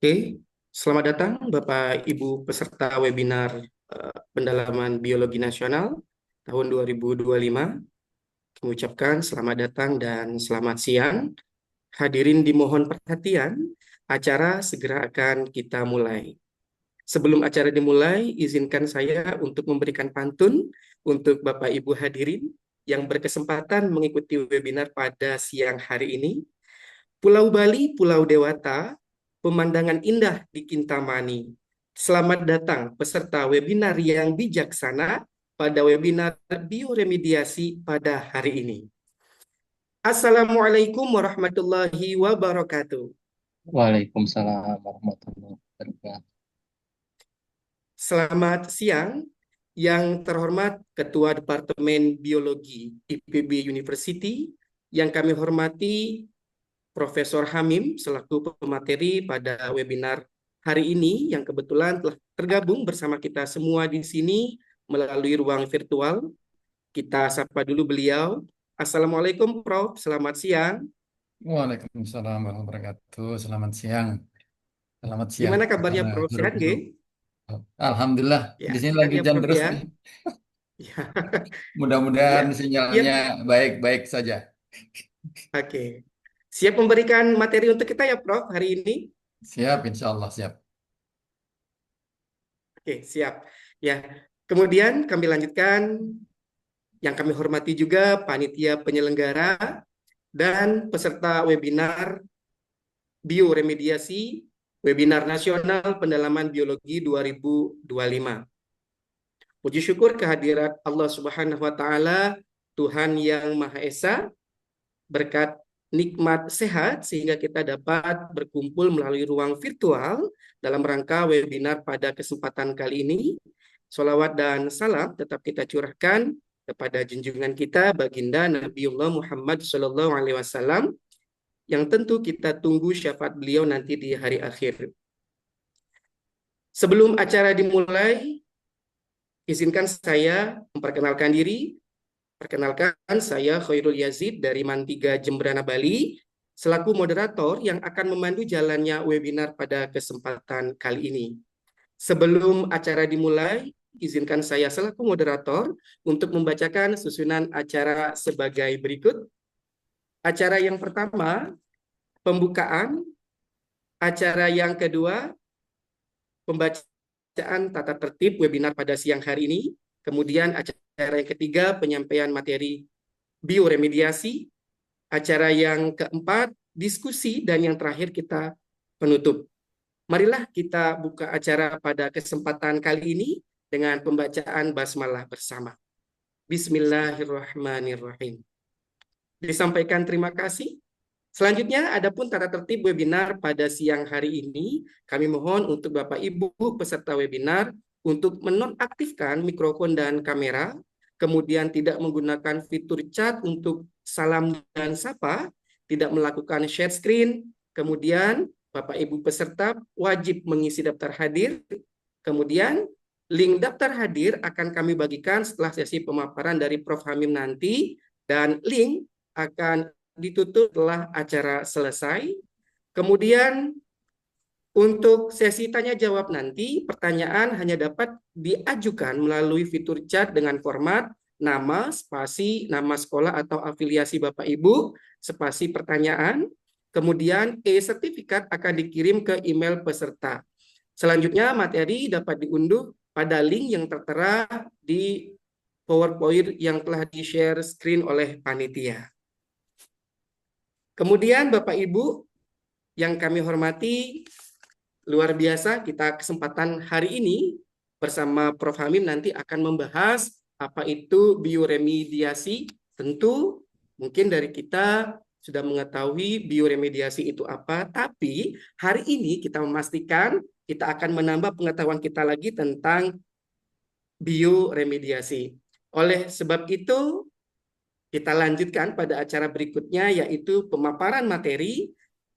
Oke, selamat datang Bapak Ibu peserta webinar Pendalaman Biologi Nasional tahun 2025. Kami ucapkan selamat datang dan selamat siang. Hadirin dimohon perhatian, acara segera akan kita mulai. Sebelum acara dimulai, izinkan saya untuk memberikan pantun untuk Bapak Ibu hadirin yang berkesempatan mengikuti webinar pada siang hari ini. Pulau Bali, Pulau Dewata, pemandangan indah di Kintamani. Selamat datang peserta webinar yang bijaksana pada webinar bioremediasi pada hari ini. Assalamualaikum warahmatullahi wabarakatuh. Waalaikumsalam warahmatullahi wabarakatuh. Selamat siang, yang terhormat Ketua Departemen Biologi IPB University, yang kami hormati Profesor Hamim selaku pemateri pada webinar hari ini yang kebetulan telah tergabung bersama kita semua di sini melalui ruang virtual. Kita sapa dulu beliau. Assalamualaikum Prof, selamat siang. Waalaikumsalam warahmatullahi wabarakatuh. Selamat siang. Selamat siang Gimana kepada kabarnya Prof? Sehat guru-guru. nggih? Alhamdulillah, Ya, di sini sehat lagi ya hujan Prof terus ya. nih. Ya, Mudah-mudahan ya. sinyalnya Siap. baik-baik saja. Oke. Siap memberikan materi untuk kita ya Prof hari ini? Siap, insya Allah siap. Oke, siap. Ya. Kemudian kami lanjutkan, yang kami hormati juga panitia penyelenggara dan peserta webinar bioremediasi webinar nasional pendalaman biologi 2025. Puji syukur kehadirat Allah Subhanahu wa taala, Tuhan yang Maha Esa, berkat nikmat sehat sehingga kita dapat berkumpul melalui ruang virtual dalam rangka webinar pada kesempatan kali ini. Salawat dan salam tetap kita curahkan kepada junjungan kita baginda Nabiullah Muhammad SAW, yang tentu kita tunggu syafaat beliau nanti di hari akhir. Sebelum acara dimulai, izinkan saya memperkenalkan diri. Perkenalkan, saya Khairul Yazid dari Mantiga Jembrana Bali, selaku moderator yang akan memandu jalannya webinar pada kesempatan kali ini. Sebelum acara dimulai, izinkan saya selaku moderator untuk membacakan susunan acara sebagai berikut. Acara yang pertama, pembukaan. Acara yang kedua, pembacaan tata tertib webinar pada siang hari ini. Kemudian acara yang ketiga, penyampaian materi bioremediasi. Acara yang keempat, diskusi. Dan yang terakhir kita penutup. Marilah kita buka acara pada kesempatan kali ini dengan pembacaan basmalah bersama. Bismillahirrahmanirrahim. Disampaikan terima kasih. Selanjutnya, adapun tata tertib webinar pada siang hari ini, kami mohon untuk Bapak Ibu peserta webinar untuk menonaktifkan mikrofon dan kamera, kemudian tidak menggunakan fitur chat untuk salam dan sapa, tidak melakukan share screen, kemudian Bapak Ibu peserta wajib mengisi daftar hadir, kemudian link daftar hadir akan kami bagikan setelah sesi pemaparan dari Prof. Hamim nanti, dan link akan ditutup setelah acara selesai. Kemudian untuk sesi tanya jawab nanti, pertanyaan hanya dapat diajukan melalui fitur chat dengan format nama, spasi, nama sekolah atau afiliasi Bapak Ibu, spasi pertanyaan, kemudian e-sertifikat akan dikirim ke email peserta. Selanjutnya materi dapat diunduh pada link yang tertera di PowerPoint yang telah di-share screen oleh panitia. Kemudian Bapak Ibu yang kami hormati, luar biasa kita kesempatan hari ini bersama Prof. Hamim nanti akan membahas apa itu bioremediasi. Tentu mungkin dari kita sudah mengetahui bioremediasi itu apa, tapi hari ini kita memastikan kita akan menambah pengetahuan kita lagi tentang bioremediasi. Oleh sebab itu, kita lanjutkan pada acara berikutnya, yaitu pemaparan materi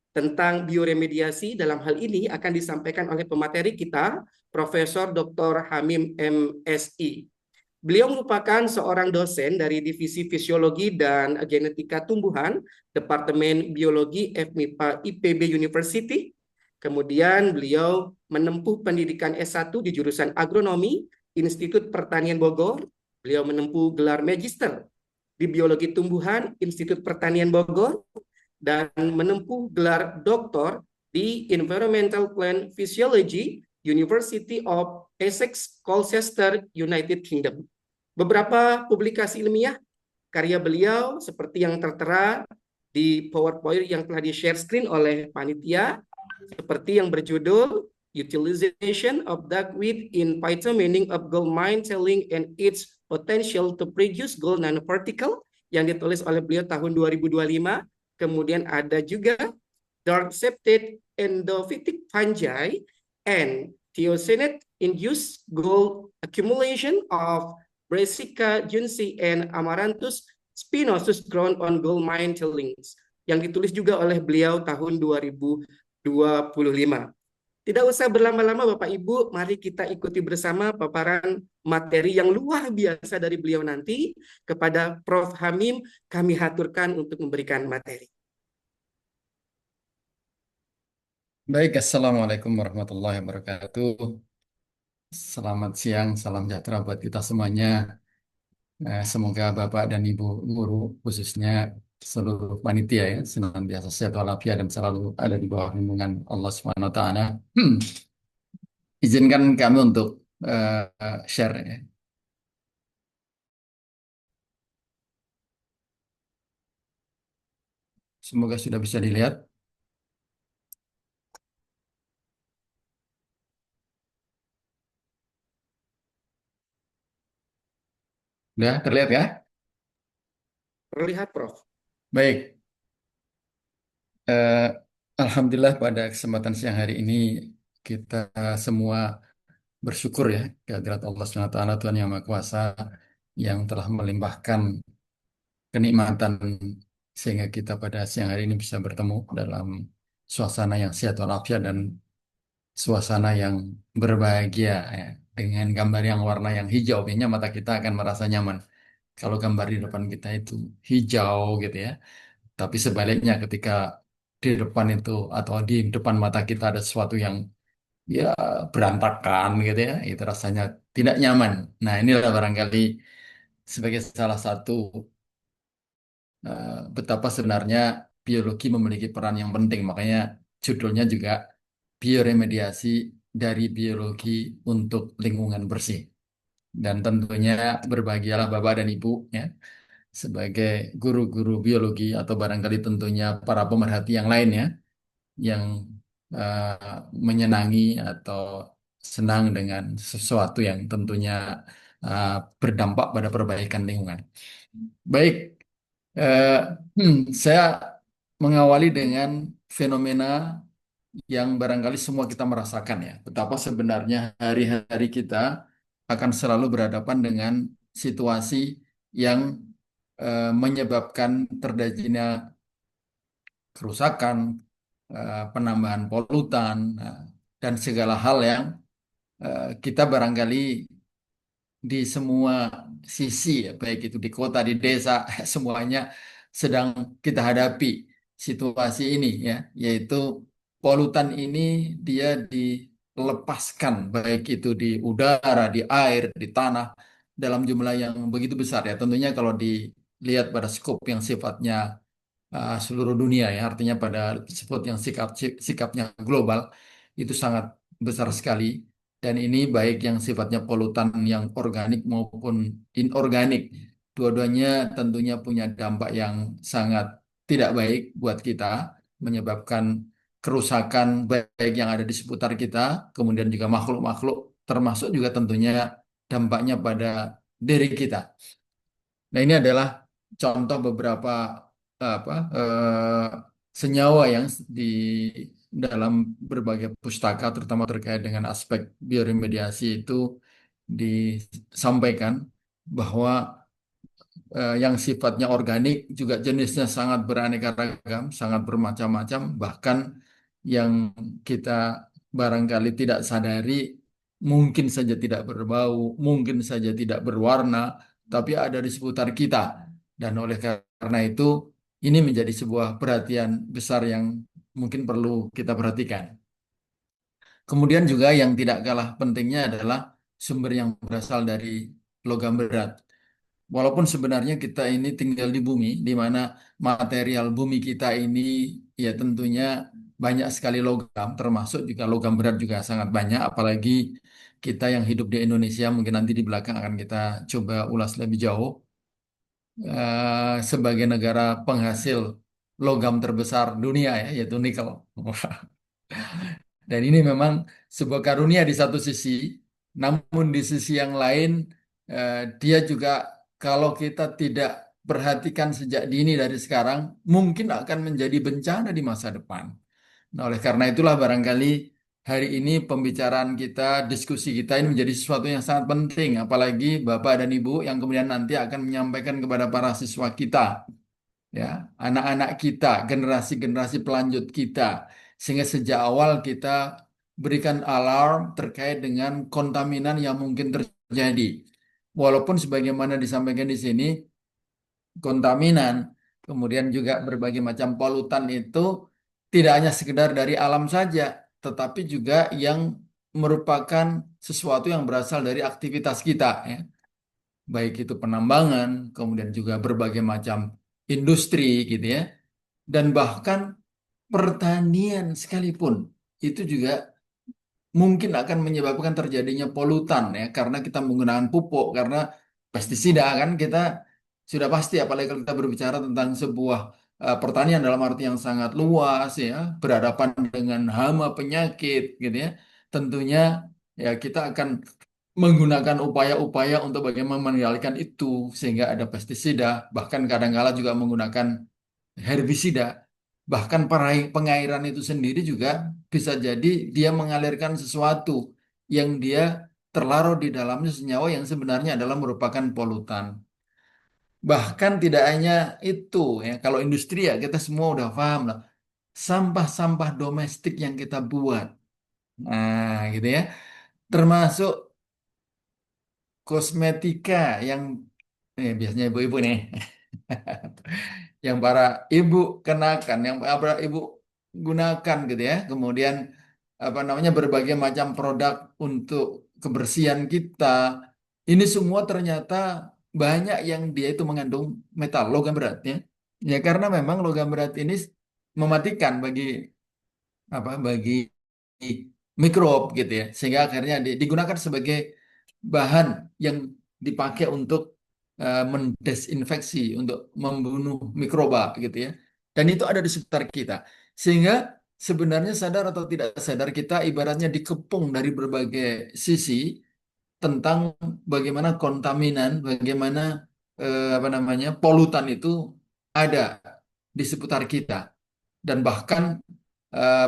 tentang bioremediasi. Dalam hal ini akan disampaikan oleh pemateri kita, Profesor Dr. Hamim MSI. Beliau merupakan seorang dosen dari Divisi Fisiologi dan Genetika Tumbuhan, Departemen Biologi FMIPA IPB University, Kemudian beliau menempuh pendidikan S1 di jurusan Agronomi, Institut Pertanian Bogor. Beliau menempuh gelar Magister di Biologi Tumbuhan, Institut Pertanian Bogor, dan menempuh gelar doktor di Environmental Plant Physiology, University of Essex, Colchester, United Kingdom. Beberapa publikasi ilmiah karya beliau seperti yang tertera di PowerPoint yang telah di-share screen oleh panitia, seperti yang berjudul Utilization of Duckweed in Phytomining of Gold Mine Telling and Its Potential to Produce Gold Nanoparticle yang ditulis oleh beliau tahun 2025. Kemudian ada juga Dark Septate Endophytic Fungi and Thiocyanate Induced Gold Accumulation of Brassica junci and Amaranthus spinosus grown on gold mine tailings yang ditulis juga oleh beliau tahun 2025. Tidak usah berlama-lama Bapak Ibu, mari kita ikuti bersama paparan materi yang luar biasa dari beliau nanti. Kepada Prof. Hamim, kami haturkan untuk memberikan materi. Baik, Assalamualaikum warahmatullahi wabarakatuh. Selamat siang, salam sejahtera buat kita semuanya. Semoga Bapak dan Ibu guru, khususnya seluruh panitia ya, senantiasa sehat walafiat dan selalu ada di bawah lindungan Allah Subhanahu wa taala. Izinkan kami untuk share ya. Semoga sudah bisa dilihat. Sudah terlihat ya? Terlihat, Prof. Baik. Eh, Alhamdulillah pada kesempatan siang hari ini kita semua bersyukur ya kehadirat Allah Subhanahu wa taala Tuhan Yang Maha Kuasa yang telah melimpahkan kenikmatan sehingga kita pada siang hari ini bisa bertemu dalam suasana yang sehat walafiat dan suasana yang berbahagia ya. Dengan gambar yang warna yang hijau, biasanya mata kita akan merasa nyaman. Kalau gambar di depan kita itu hijau gitu ya. Tapi sebaliknya ketika di depan itu atau di depan mata kita ada sesuatu yang ya berantakan gitu ya, itu rasanya tidak nyaman. Nah, inilah barangkali sebagai salah satu betapa sebenarnya biologi memiliki peran yang penting. Makanya judulnya juga bioremediasi dari biologi untuk lingkungan bersih. Dan tentunya berbahagialah Bapak dan Ibu ya sebagai guru-guru biologi atau barangkali tentunya para pemerhati yang lainnya yang menyenangi atau senang dengan sesuatu yang tentunya uh, berdampak pada perbaikan lingkungan. Baik, eh, saya mengawali dengan fenomena yang barangkali semua kita merasakan ya, betapa sebenarnya hari-hari kita akan selalu berhadapan dengan situasi yang menyebabkan terjadinya kerusakan, penambahan polutan, dan segala hal yang kita barangkali di semua sisi, ya, baik itu di kota, di desa, semuanya sedang kita hadapi situasi ini, ya, yaitu polutan ini dia dilepaskan, baik itu di udara, di air, di tanah, dalam jumlah yang begitu besar, ya. Tentunya kalau dilihat pada skop yang sifatnya seluruh dunia ya artinya pada disebut yang sikapnya global itu sangat besar sekali dan ini baik yang sifatnya polutan yang organik maupun inorganik dua-duanya tentunya punya dampak yang sangat tidak baik buat kita menyebabkan kerusakan baik yang ada di seputar kita kemudian juga makhluk-makhluk termasuk juga tentunya dampaknya pada diri kita. Nah, ini adalah contoh beberapa apa senyawa yang di dalam berbagai pustaka, terutama terkait dengan aspek bioremediasi itu disampaikan bahwa yang sifatnya organik juga jenisnya sangat beraneka ragam, sangat bermacam-macam, bahkan yang kita barangkali tidak sadari mungkin saja tidak berbau, mungkin saja tidak berwarna, tapi ada di seputar kita. Dan oleh karena itu, ini menjadi sebuah perhatian besar yang mungkin perlu kita perhatikan. Kemudian juga yang tidak kalah pentingnya adalah sumber yang berasal dari logam berat. Walaupun sebenarnya kita ini tinggal di bumi, di mana material bumi kita ini ya tentunya banyak sekali logam, termasuk juga logam berat juga sangat banyak, apalagi kita yang hidup di Indonesia, mungkin nanti di belakang akan kita coba ulas lebih jauh. Sebagai negara penghasil logam terbesar dunia ya, yaitu nikel. Dan ini memang sebuah karunia di satu sisi, namun di sisi yang lain dia juga kalau kita tidak perhatikan sejak dini dari sekarang, mungkin akan menjadi bencana di masa depan. Nah, oleh karena itulah barangkali hari ini pembicaraan kita, diskusi kita ini menjadi sesuatu yang sangat penting, apalagi Bapak dan Ibu yang kemudian nanti akan menyampaikan kepada para siswa kita, ya, anak-anak kita, generasi-generasi pelanjut kita, sehingga sejak awal kita berikan alarm terkait dengan kontaminan yang mungkin terjadi. Walaupun sebagaimana disampaikan di sini, kontaminan, kemudian juga berbagai macam polutan itu tidak hanya sekedar dari alam saja, tetapi juga yang merupakan sesuatu yang berasal dari aktivitas kita, ya. Baik itu penambangan, kemudian juga berbagai macam industri gitu ya, dan bahkan pertanian sekalipun itu juga mungkin akan menyebabkan terjadinya polutan ya karena kita menggunakan pupuk karena pestisida kan kita sudah pasti apalagi kalau kita berbicara tentang sebuah pertanian dalam arti yang sangat luas ya berhadapan dengan hama penyakit gitu ya tentunya ya kita akan menggunakan upaya-upaya untuk bagaimana mengendalikan itu sehingga ada pestisida bahkan kadang-kala juga menggunakan herbisida, bahkan pengairan itu sendiri juga bisa jadi dia mengalirkan sesuatu yang dia terlarut di dalamnya senyawa yang sebenarnya adalah merupakan polutan. Bahkan tidak hanya itu ya, kalau industri ya kita semua udah paham lah. Sampah-sampah domestik yang kita buat. Nah, gitu ya. Termasuk kosmetika yang biasanya ibu-ibu nih. Yang para ibu kenakan, yang para ibu gunakan gitu ya. Kemudian apa namanya berbagai macam produk untuk kebersihan kita. Ini semua ternyata banyak yang dia itu mengandung metal, logam berat ya. Ya karena memang logam berat ini mematikan bagi mikrob gitu ya. Sehingga akhirnya digunakan sebagai bahan yang dipakai untuk mendesinfeksi, untuk membunuh mikroba gitu ya. Dan itu ada di sekitar kita. Sehingga sebenarnya sadar atau tidak sadar kita ibaratnya dikepung dari berbagai sisi tentang bagaimana kontaminan, bagaimana apa namanya polutan itu ada di seputar kita dan bahkan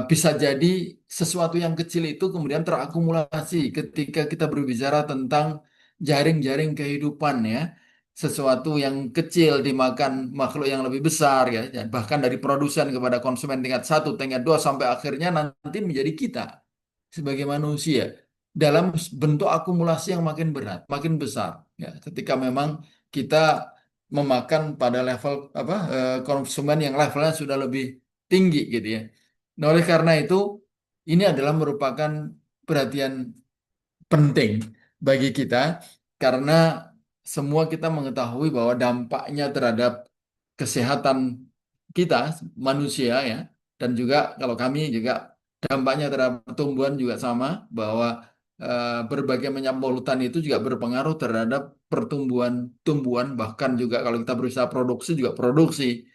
bisa jadi sesuatu yang kecil itu kemudian terakumulasi ketika kita berbicara tentang jaring-jaring kehidupan ya. Sesuatu yang kecil dimakan makhluk yang lebih besar ya. Dan bahkan dari produsen kepada konsumen tingkat satu, tingkat dua sampai akhirnya nanti menjadi kita sebagai manusia dalam bentuk akumulasi yang makin berat, makin besar ya. Ketika memang kita memakan pada level konsumen yang levelnya sudah lebih tinggi gitu ya. Nah, oleh karena itu, ini adalah merupakan perhatian penting bagi kita karena semua kita mengetahui bahwa dampaknya terhadap kesehatan kita manusia ya dan juga kalau kami juga dampaknya terhadap pertumbuhan juga sama bahwa berbagai macam polutan itu juga berpengaruh terhadap pertumbuhan tumbuhan bahkan juga kalau kita berusaha produksi juga produksi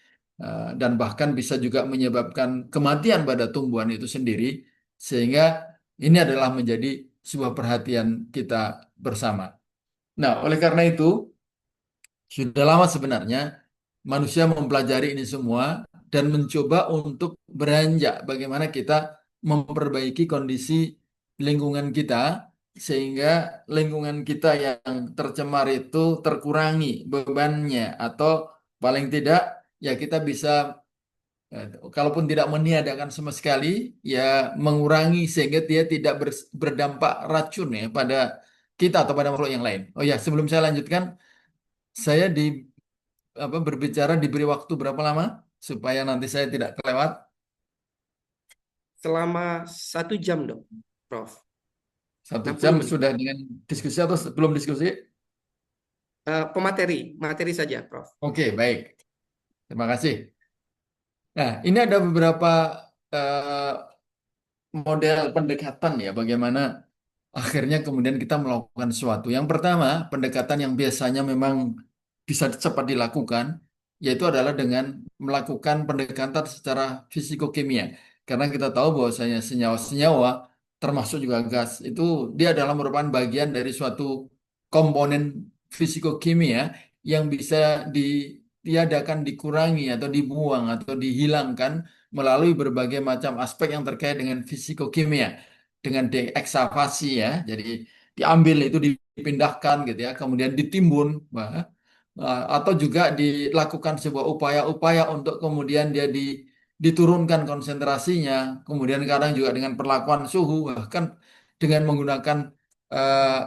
dan bahkan bisa juga menyebabkan kematian pada tumbuhan itu sendiri sehingga ini adalah menjadi sebuah perhatian kita bersama. Nah, oleh karena itu sudah lama sebenarnya manusia mempelajari ini semua dan mencoba untuk beranjak bagaimana kita memperbaiki kondisi lingkungan kita sehingga lingkungan kita yang tercemar itu terkurangi bebannya atau paling tidak ya kita bisa kalaupun tidak meniadakan sama sekali ya mengurangi sehingga dia tidak berdampak racun ya pada kita atau pada makhluk yang lain. Oh ya, sebelum saya lanjutkan, saya berbicara diberi waktu berapa lama supaya nanti saya tidak kelewat. Selama 1 jam, Dok. Prof. 1 jam 60 menit. sudah dengan diskusi atau belum diskusi? Pemateri, materi saja, Prof. Oke, baik. Terima kasih. Nah, ini ada beberapa eh, model pendekatan ya, bagaimana akhirnya kemudian kita melakukan sesuatu. Yang pertama, pendekatan yang biasanya memang bisa cepat dilakukan, yaitu adalah dengan melakukan pendekatan secara fisikokimia. Karena kita tahu bahwasanya senyawa-senyawa, termasuk juga gas, itu dia adalah merupakan bagian dari suatu komponen fisikokimia yang bisa ditiadakan, dikurangi, atau dibuang, atau dihilangkan melalui berbagai macam aspek yang terkait dengan fisikokimia dengan deeksavasi ya. Jadi diambil itu dipindahkan gitu ya, kemudian ditimbun, atau juga dilakukan sebuah upaya-upaya untuk kemudian dia diturunkan konsentrasinya, kemudian kadang juga dengan perlakuan suhu, bahkan dengan menggunakan eh,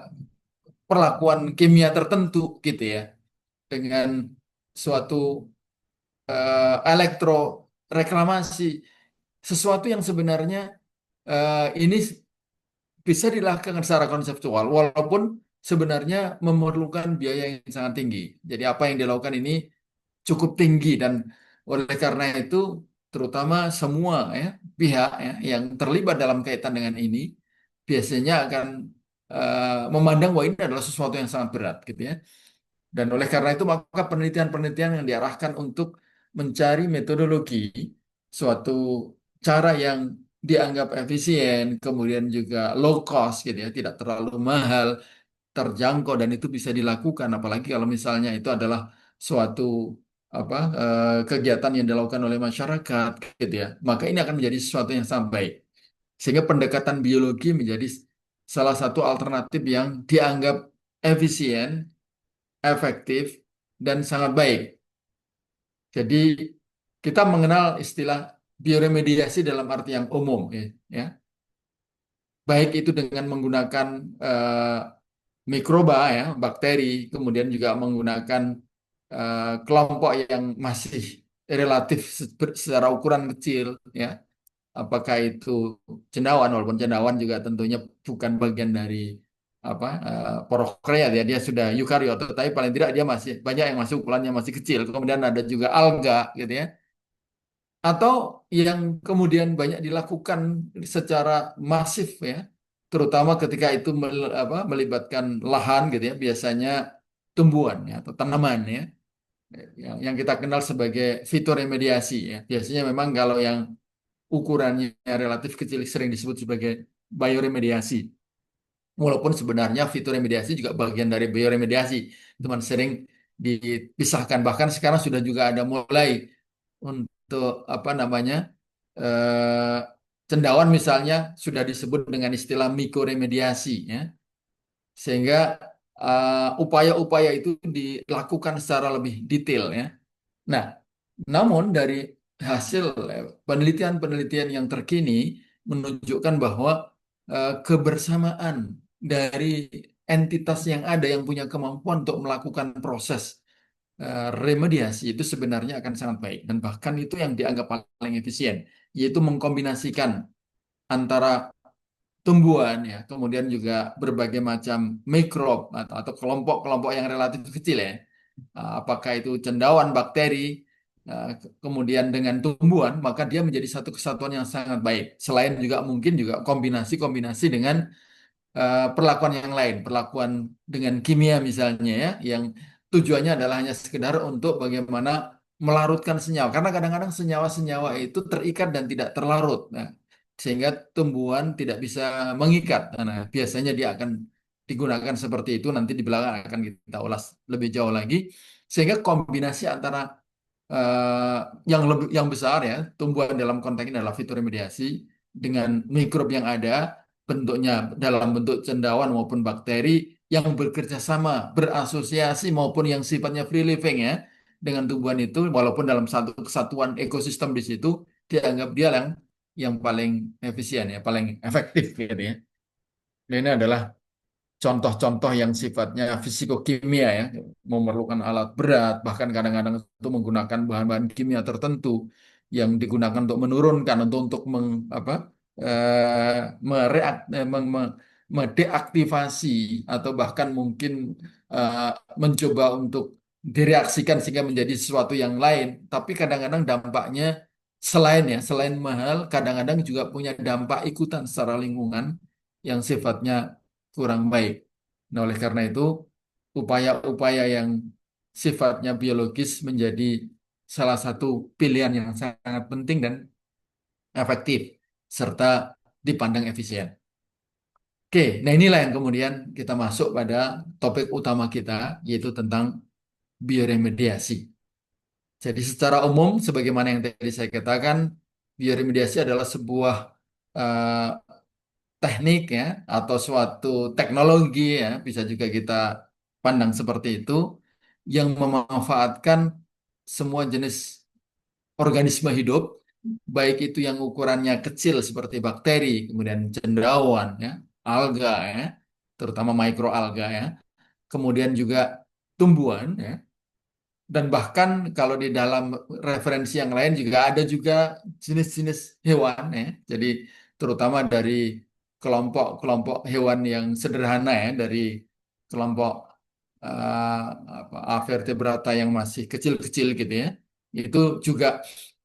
perlakuan kimia tertentu gitu ya, dengan suatu elektroreklamasi, sesuatu yang sebenarnya ini bisa dilakukan secara konseptual, walaupun sebenarnya memerlukan biaya yang sangat tinggi. Jadi apa yang dilakukan ini cukup tinggi dan oleh karena itu, terutama semua ya pihak ya, yang terlibat dalam kaitan dengan ini biasanya akan memandang bahwa ini adalah sesuatu yang sangat berat gitu ya. Dan oleh karena itu maka penelitian-penelitian yang diarahkan untuk mencari metodologi suatu cara yang dianggap efisien, kemudian juga low cost gitu ya, tidak terlalu mahal, terjangkau dan itu bisa dilakukan. Apalagi kalau misalnya itu adalah suatu kegiatan yang dilakukan oleh masyarakat gitu ya, maka ini akan menjadi sesuatu yang sangat baik. Sehingga pendekatan biologi menjadi salah satu alternatif yang dianggap efisien, efektif, dan sangat baik. Jadi kita mengenal istilah bioremediasi dalam arti yang umum, ya. Baik itu dengan menggunakan eh, mikroba, ya, bakteri, kemudian juga menggunakan kelompok yang masih relatif secara ukuran kecil, ya. Apakah itu cendawan, walaupun cendawan juga tentunya bukan bagian dari porokrea ya, dia sudah eukariot, tapi paling tidak dia masih banyak yang masuk ukurannya masih kecil. Kemudian ada juga alga gitu ya, atau yang kemudian banyak dilakukan secara masif ya, terutama ketika itu melibatkan lahan gitu ya, biasanya tumbuhan ya atau tanaman ya, yang kita kenal sebagai fitoremediasi ya. Biasanya memang kalau yang ukurannya relatif kecil sering disebut sebagai bioremediasi. Walaupun sebenarnya fitoremediasi juga bagian dari bioremediasi, cuman sering dipisahkan. Bahkan sekarang sudah juga ada mulai untuk apa namanya eh, cendawan misalnya sudah disebut dengan istilah mikoremediasi, ya. Sehingga upaya-upaya itu dilakukan secara lebih detail ya. Nah, namun dari hasil penelitian-penelitian yang terkini menunjukkan bahwa kebersamaan dari entitas yang ada yang punya kemampuan untuk melakukan proses remediasi itu sebenarnya akan sangat baik dan bahkan itu yang dianggap paling efisien, yaitu mengkombinasikan antara tumbuhan ya, kemudian juga berbagai macam mikrob atau kelompok-kelompok yang relatif kecil ya. Apakah itu cendawan, bakteri, kemudian dengan tumbuhan, maka dia menjadi satu kesatuan yang sangat baik. Selain juga mungkin juga kombinasi-kombinasi dengan perlakuan yang lain, perlakuan dengan kimia misalnya ya, yang tujuannya adalah hanya sekedar untuk bagaimana melarutkan senyawa. Karena kadang-kadang senyawa-senyawa itu terikat dan tidak terlarut. Nah, sehingga tumbuhan tidak bisa mengikat. Nah, biasanya dia akan digunakan seperti itu. Nanti di belakang akan kita ulas lebih jauh lagi. Sehingga kombinasi antara eh, yang besar ya, tumbuhan dalam konteks ini adalah fitoremediasi dengan mikrob yang ada bentuknya dalam bentuk cendawan maupun bakteri yang bekerja sama, berasosiasi maupun yang sifatnya free living ya dengan tumbuhan itu, walaupun dalam satu kesatuan ekosistem di situ dianggap dia yang paling efisien ya, paling efektif gitu ya. Dan ini adalah contoh-contoh yang sifatnya fisikokimia ya, memerlukan alat berat, bahkan kadang-kadang itu menggunakan bahan-bahan kimia tertentu yang digunakan untuk menurunkan, untuk mendeaktivasi atau bahkan mungkin eh, mencoba untuk direaksikan sehingga menjadi sesuatu yang lain. Tapi kadang-kadang dampaknya selain mahal, kadang-kadang juga punya dampak ikutan secara lingkungan yang sifatnya kurang baik. Nah, oleh karena itu, upaya-upaya yang sifatnya biologis menjadi salah satu pilihan yang sangat penting dan efektif, serta dipandang efisien. Oke, nah inilah yang kemudian kita masuk pada topik utama kita, yaitu tentang bioremediasi. Jadi secara umum, sebagaimana yang tadi saya katakan, bioremediasi adalah sebuah eh, teknik ya, atau suatu teknologi ya, bisa juga kita pandang seperti itu, yang memanfaatkan semua jenis organisme hidup, baik itu yang ukurannya kecil seperti bakteri, kemudian cendawan, ya, alga, ya, terutama mikroalga, ya, kemudian juga tumbuhan, ya, dan bahkan kalau di dalam referensi yang lain juga ada juga jenis-jenis hewan, ya, jadi terutama dari kelompok-kelompok hewan yang sederhana ya, dari kelompok eh, Avertebrata yang masih kecil-kecil gitu ya, itu juga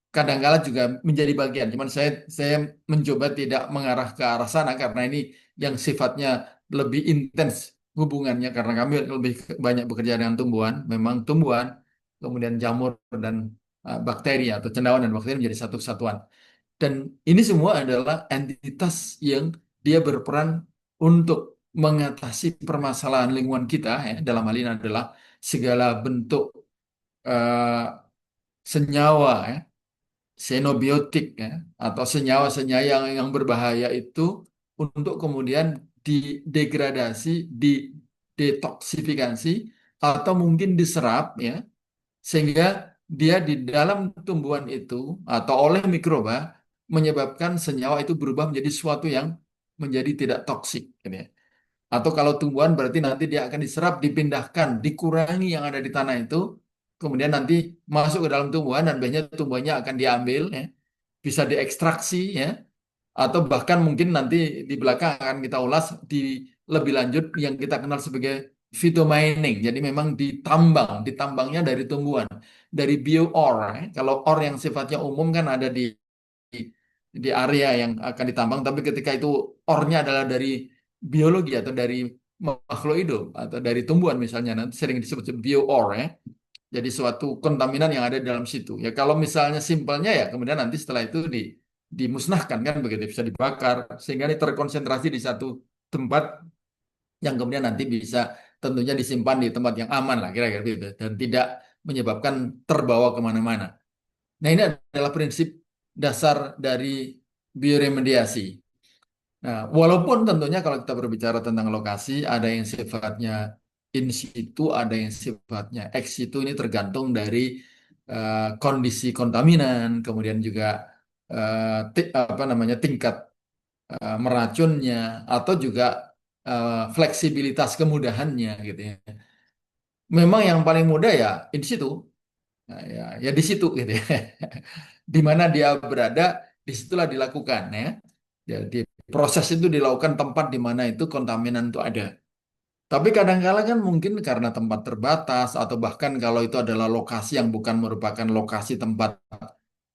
kadang-kala juga menjadi bagian. Cuman saya mencoba tidak mengarah ke arah sana karena ini yang sifatnya lebih intens hubungannya karena kami lebih banyak bekerja dengan tumbuhan. Memang tumbuhan, kemudian jamur dan bakteri atau cendawan dan bakteri menjadi satu kesatuan. Dan ini semua adalah entitas yang dia berperan untuk mengatasi permasalahan lingkungan kita ya. Dalam hal ini adalah segala bentuk eh, senyawa ya, xenobiotik ya, atau senyawa-senyawa yang berbahaya itu untuk kemudian didegradasi, didetoksifikasi, atau mungkin diserap ya, sehingga dia di dalam tumbuhan itu atau oleh mikroba menyebabkan senyawa itu berubah menjadi sesuatu yang menjadi tidak toksik gitu ya. Atau kalau tumbuhan berarti nanti dia akan diserap, dipindahkan, dikurangi yang ada di tanah itu, kemudian nanti masuk ke dalam tumbuhan dan biasanya tumbuhannya akan diambil, ya, bisa diekstraksi, ya, atau bahkan mungkin nanti di belakang akan kita ulas di lebih lanjut yang kita kenal sebagai phytomining. Jadi memang ditambangnya dari tumbuhan, dari bio-ore. Ya. Kalau ore yang sifatnya umum kan ada di area yang akan ditambang, tapi ketika itu ore-nya adalah dari biologi atau dari makhluk hidup atau dari tumbuhan misalnya, nanti sering disebut bio-ore ya. Jadi suatu kontaminan yang ada di dalam situ. Ya kalau misalnya simpelnya ya kemudian nanti setelah itu dimusnahkan kan begitu bisa dibakar sehingga ini terkonsentrasi di satu tempat yang kemudian nanti bisa tentunya disimpan di tempat yang aman lah kira-kira gitu dan tidak menyebabkan terbawa kemana-mana. Nah ini adalah prinsip dasar dari bioremediasi. Nah, walaupun tentunya kalau kita berbicara tentang lokasi, ada yang sifatnya in situ, ada yang sifatnya ex situ, ini tergantung dari kondisi kontaminan, kemudian juga apa namanya tingkat meracunnya, atau juga fleksibilitas kemudahannya gitu ya. Memang yang paling mudah ya in situ, nah, ya di situ gitu ya. Di mana dia berada, disitulah dilakukan ya. Jadi proses itu dilakukan tempat di mana itu kontaminan itu ada. Tapi kadang-kala kan mungkin karena tempat terbatas atau bahkan kalau itu adalah lokasi yang bukan merupakan lokasi tempat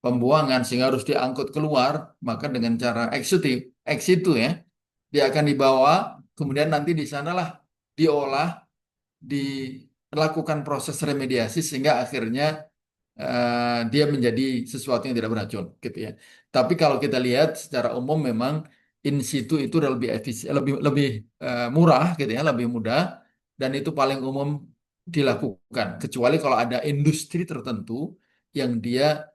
pembuangan sehingga harus diangkut keluar, maka dengan cara ex situ ya, dia akan dibawa, kemudian nanti di sanalah diolah, dilakukan proses remediasi sehingga akhirnya dia menjadi sesuatu yang tidak beracun gitu ya. Tapi kalau kita lihat secara umum memang in situ itu udah lebih efisien, lebih lebih murah gitu ya, lebih mudah dan itu paling umum dilakukan. Kecuali kalau ada industri tertentu yang dia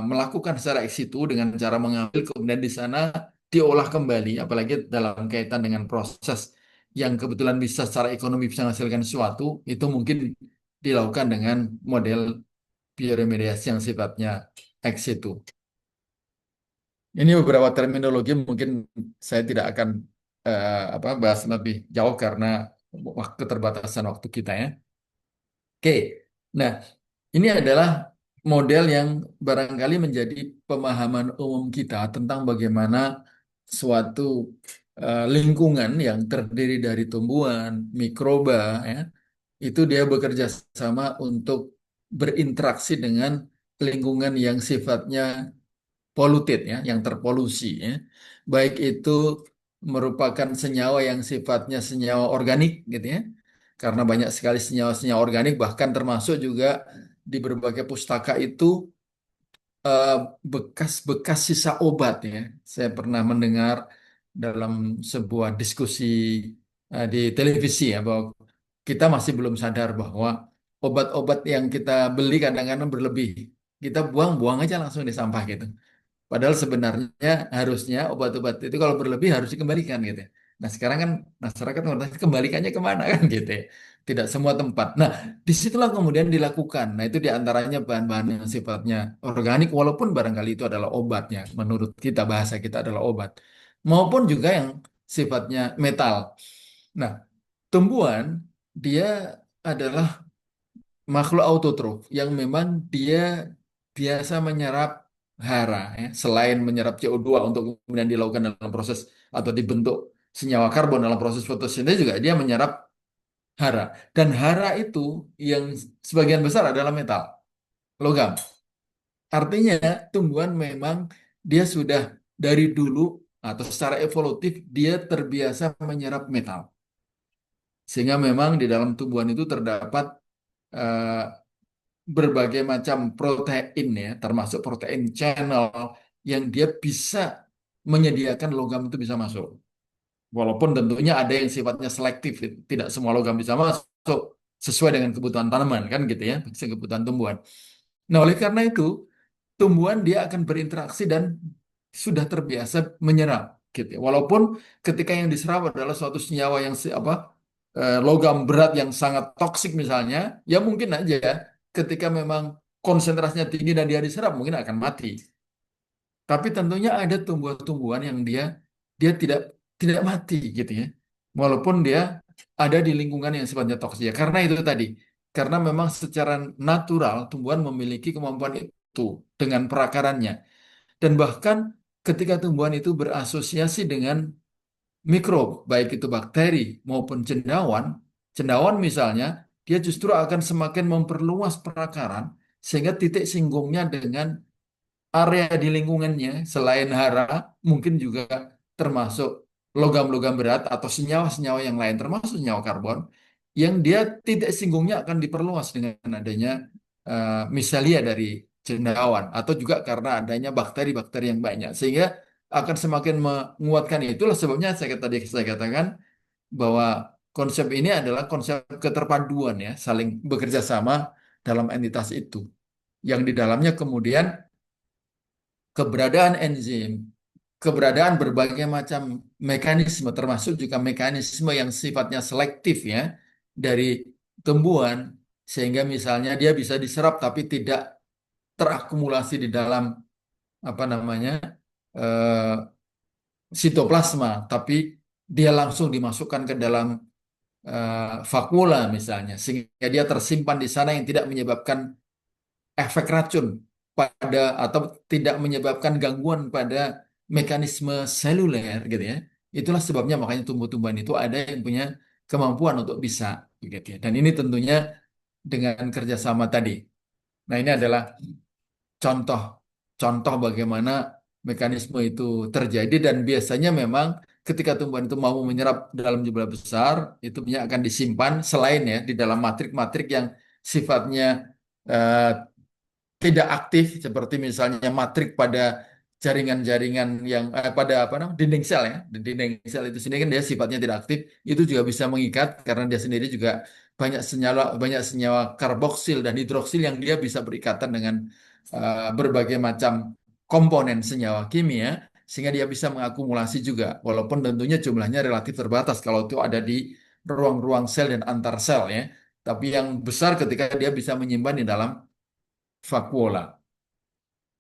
melakukan secara ex situ dengan cara mengambil kemudian di sana diolah kembali, apalagi dalam kaitan dengan proses yang kebetulan bisa secara ekonomi bisa menghasilkan sesuatu, itu mungkin dilakukan dengan model bioremediasi yang sifatnya ex situ. Ini beberapa terminologi mungkin saya tidak akan bahas lebih jauh karena keterbatasan waktu kita ya. Oke, nah ini adalah model yang barangkali menjadi pemahaman umum kita tentang bagaimana suatu lingkungan yang terdiri dari tumbuhan, mikroba, ya, itu dia bekerja sama untuk berinteraksi dengan lingkungan yang sifatnya polluted, ya, yang terpolusi, ya. Baik itu merupakan senyawa yang sifatnya senyawa organik gitu, ya. Karena banyak sekali senyawa-senyawa organik, bahkan termasuk juga di berbagai pustaka itu eh, bekas-bekas sisa obat, ya. Saya pernah mendengar dalam sebuah diskusi di televisi, ya, bahwa kita masih belum sadar bahwa obat-obat yang kita beli kadang-kadang berlebih. Kita buang-buang aja langsung di sampah gitu. Padahal sebenarnya harusnya obat-obat itu kalau berlebih harus dikembalikan gitu, ya. Nah sekarang kan masyarakat mengatakan kembalikannya kemana kan gitu, ya. Tidak semua tempat. Nah disitulah kemudian dilakukan. Nah itu diantaranya bahan-bahan yang sifatnya organik walaupun barangkali itu adalah obatnya. Menurut kita bahasa kita adalah obat. Maupun juga yang sifatnya metal. Nah tumbuhan dia adalah makhluk autotrof yang memang dia biasa menyerap hara, ya. Selain menyerap CO2 untuk kemudian dilakukan dalam proses atau dibentuk senyawa karbon dalam proses fotosintesis, juga dia menyerap hara. Dan hara itu yang sebagian besar adalah metal, logam. Artinya tumbuhan memang dia sudah dari dulu atau secara evolutif dia terbiasa menyerap metal. Sehingga memang di dalam tumbuhan itu terdapat eh, berbagai macam protein, ya, termasuk protein channel yang dia bisa menyediakan logam itu bisa masuk. Walaupun tentunya ada yang sifatnya selektif, tidak semua logam bisa masuk sesuai dengan kebutuhan tanaman kan gitu, ya, kebutuhan tumbuhan. Nah, oleh karena itu tumbuhan dia akan berinteraksi dan sudah terbiasa menyerap gitu, ya. Walaupun ketika yang diserap adalah suatu senyawa yang logam berat yang sangat toksik misalnya, ya mungkin aja ketika memang konsentrasinya tinggi dan dia diserap mungkin akan mati. Tapi tentunya ada tumbuhan-tumbuhan yang dia tidak tidak mati gitu, ya. Walaupun dia ada di lingkungan yang sifatnya toksik. Ya, karena itu tadi, karena memang secara natural tumbuhan memiliki kemampuan itu dengan perakarannya. Dan bahkan ketika tumbuhan itu berasosiasi dengan mikrob, baik itu bakteri maupun cendawan, cendawan misalnya, dia justru akan semakin memperluas perakaran sehingga titik singgungnya dengan area di lingkungannya selain hara mungkin juga termasuk logam-logam berat atau senyawa-senyawa yang lain termasuk senyawa karbon yang dia titik singgungnya akan diperluas dengan adanya misalia dari cendawan atau juga karena adanya bakteri-bakteri yang banyak sehingga akan semakin menguatkan. Itulah sebabnya saya katakan bahwa konsep ini adalah konsep keterpaduan, ya, saling bekerja sama dalam entitas itu yang di dalamnya kemudian keberadaan enzim, keberadaan berbagai macam mekanisme, termasuk juga mekanisme yang sifatnya selektif, ya, dari tumbuhan, sehingga misalnya dia bisa diserap tapi tidak terakumulasi di dalam apa namanya eh, sitoplasma, tapi dia langsung dimasukkan ke dalam vakula misalnya, sehingga dia tersimpan di sana yang tidak menyebabkan efek racun pada atau tidak menyebabkan gangguan pada mekanisme seluler gitu, ya. Itulah sebabnya makanya tumbuh-tumbuhan itu ada yang punya kemampuan untuk bisa gitu, ya. Dan ini tentunya dengan kerjasama tadi. Nah, ini adalah contoh contoh bagaimana mekanisme itu terjadi dan biasanya memang ketika tumbuhan itu mau menyerap dalam jumlah besar, itu punya akan disimpan selain, ya, di dalam matrik-matrik yang sifatnya eh, tidak aktif seperti misalnya matrik pada jaringan-jaringan yang pada apa namanya dinding sel, ya. Di dinding sel itu sendiri kan dia sifatnya tidak aktif, itu juga bisa mengikat karena dia sendiri juga banyak senyawa karboksil dan hidroksil yang dia bisa berikatan dengan berbagai macam komponen senyawa kimia sehingga dia bisa mengakumulasi juga walaupun tentunya jumlahnya relatif terbatas kalau itu ada di ruang-ruang sel dan antar sel, ya. Tapi yang besar ketika dia bisa menyimpan di dalam vakuola.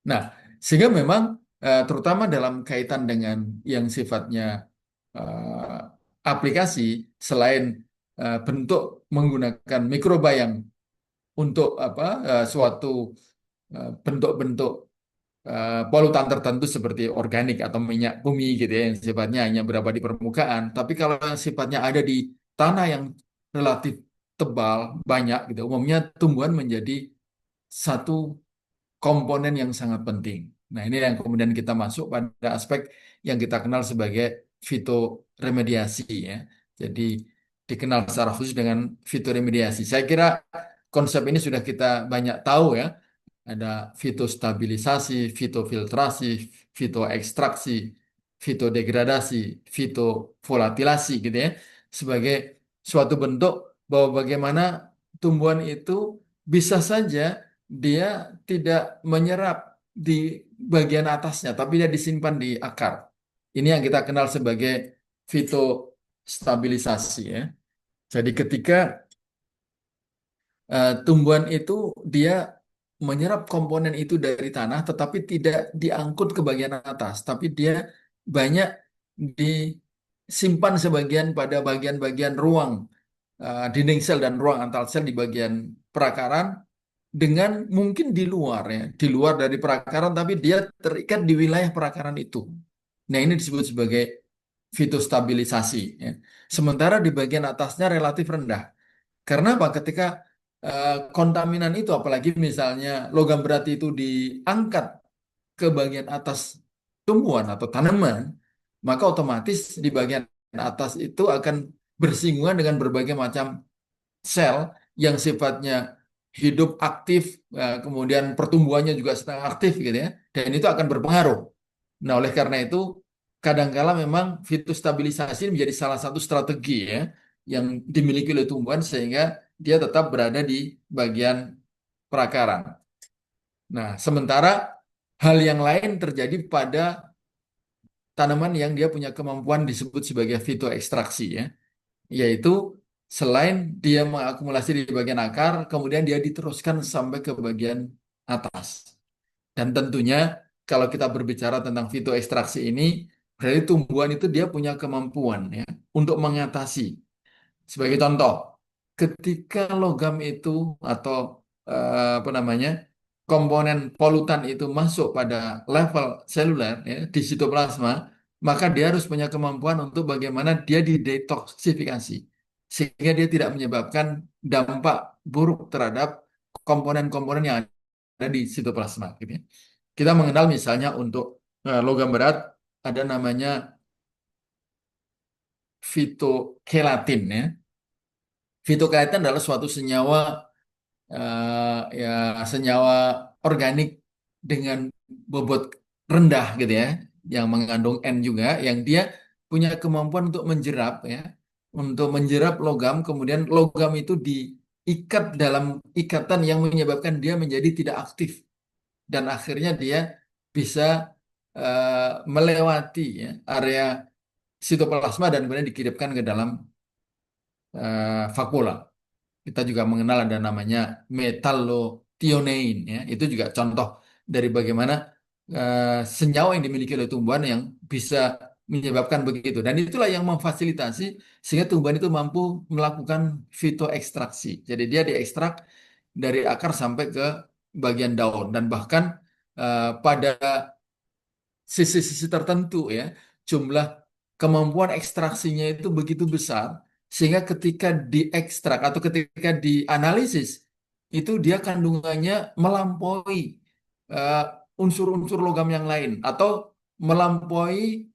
Nah, sehingga memang terutama dalam kaitan dengan yang sifatnya eh, aplikasi, selain bentuk menggunakan mikroba yang untuk apa suatu bentuk-bentuk polutan tertentu seperti organik atau minyak bumi gitu ya, yang sifatnya hanya berada di permukaan. Tapi kalau yang sifatnya ada di tanah yang relatif tebal, banyak gitu, umumnya tumbuhan menjadi satu komponen yang sangat penting. Nah, ini yang kemudian kita masuk pada aspek yang kita kenal sebagai fitoremediasi ya. Jadi dikenal secara khusus dengan fitoremediasi. Saya kira konsep ini sudah kita banyak tahu ya. Ada fitostabilisasi, fitofiltrasi, fitoekstraksi, fitodegradasi, fitovolatilasi gitu ya. Sebagai suatu bentuk bahwa bagaimana tumbuhan itu bisa saja dia tidak menyerap di bagian atasnya, tapi dia disimpan di akar. Ini yang kita kenal sebagai fitostabilisasi ya. Jadi ketika tumbuhan itu dia menyerap komponen itu dari tanah, tetapi tidak diangkut ke bagian atas, tapi dia banyak disimpan sebagian pada bagian-bagian ruang dinding sel dan ruang antar sel di bagian perakaran dengan mungkin di luar ya, di luar dari perakaran, tapi dia terikat di wilayah perakaran itu. Nah, ini disebut sebagai fitostabilisasi ya. Sementara di bagian atasnya relatif rendah. Karena apa? Ketika kontaminan itu, apalagi misalnya logam berat itu diangkat ke bagian atas tumbuhan atau tanaman, maka otomatis di bagian atas itu akan bersinggungan dengan berbagai macam sel yang sifatnya hidup aktif, kemudian pertumbuhannya juga sedang aktif gitu ya, dan itu akan berpengaruh. Nah, oleh karena itu, kadangkala memang fitostabilisasi menjadi salah satu strategi ya yang dimiliki oleh tumbuhan sehingga dia tetap berada di bagian perakaran. Nah, sementara hal yang lain terjadi pada tanaman yang dia punya kemampuan disebut sebagai fitoekstraksi ya, yaitu selain dia mengakumulasi di bagian akar, kemudian dia diteruskan sampai ke bagian atas. Dan tentunya kalau kita berbicara tentang fitoekstraksi ini, berarti tumbuhan itu dia punya kemampuan ya untuk mengatasi. Sebagai contoh, ketika logam itu atau apa namanya komponen polutan itu masuk pada level seluler ya, di sitoplasma, maka dia harus punya kemampuan untuk bagaimana dia didetoksifikasi sehingga dia tidak menyebabkan dampak buruk terhadap komponen-komponen yang ada di sitoplasma gitu ya. Kita mengenal misalnya untuk logam berat ada namanya fitokelatin ya. Fitokelatin adalah suatu senyawa ya senyawa organik dengan bobot rendah gitu ya, yang mengandung N juga, yang dia punya kemampuan untuk menjerap ya, untuk menjerap logam, kemudian logam itu diikat dalam ikatan yang menyebabkan dia menjadi tidak aktif dan akhirnya dia bisa melewati ya, area sitoplasma dan kemudian dikirimkan ke dalam vakuola. Kita juga mengenal ada namanya metallothionein ya. Itu juga contoh dari bagaimana senyawa yang dimiliki oleh tumbuhan yang bisa menyebabkan begitu. Dan itulah yang memfasilitasi sehingga tumbuhan itu mampu melakukan fitoekstraksi. Jadi dia diekstrak dari akar sampai ke bagian daun dan bahkan pada sisi-sisi tertentu ya, jumlah kemampuan ekstraksinya itu begitu besar sehingga ketika diekstrak atau ketika dianalisis itu dia kandungannya melampaui eh, unsur-unsur logam yang lain atau melampaui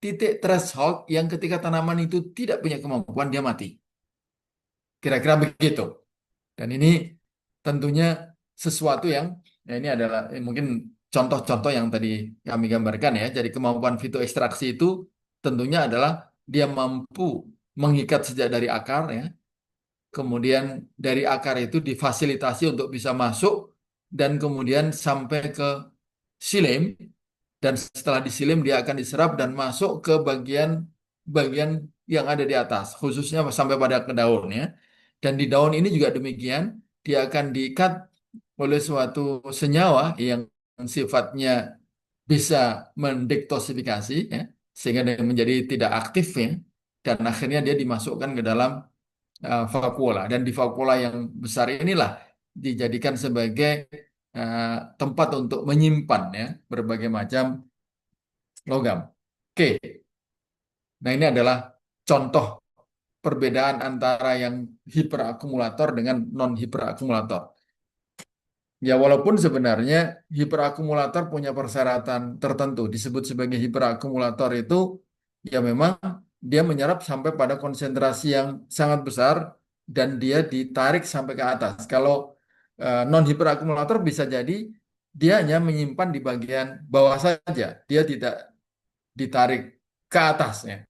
titik threshold yang ketika tanaman itu tidak punya kemampuan dia mati. Kira-kira begitu. Dan ini tentunya sesuatu yang ya ini adalah mungkin contoh-contoh yang tadi kami gambarkan ya. Jadi kemampuan fitoekstraksi itu tentunya adalah dia mampu mengikat sejak dari akar ya. Kemudian dari akar itu difasilitasi untuk bisa masuk dan kemudian sampai ke xilem dan setelah disilem dia akan diserap dan masuk ke bagian bagian yang ada di atas, khususnya sampai pada ke daun ya. Dan di daun ini juga demikian, dia akan diikat oleh suatu senyawa yang sifatnya bisa mendetoksifikasi ya, sehingga dia menjadi tidak aktif ya. Dan akhirnya dia dimasukkan ke dalam vakuola dan di vakuola yang besar inilah dijadikan sebagai eh, tempat untuk menyimpan ya berbagai macam logam. Oke, nah ini adalah contoh perbedaan antara yang hiperakumulator dengan non hiperakumulator. Ya, walaupun sebenarnya hiperakumulator punya persyaratan tertentu, disebut sebagai hiperakumulator itu ya memang dia menyerap sampai pada konsentrasi yang sangat besar dan dia ditarik sampai ke atas. Kalau non hiperakumulator bisa jadi dia hanya menyimpan di bagian bawah saja, dia tidak ditarik ke atasnya.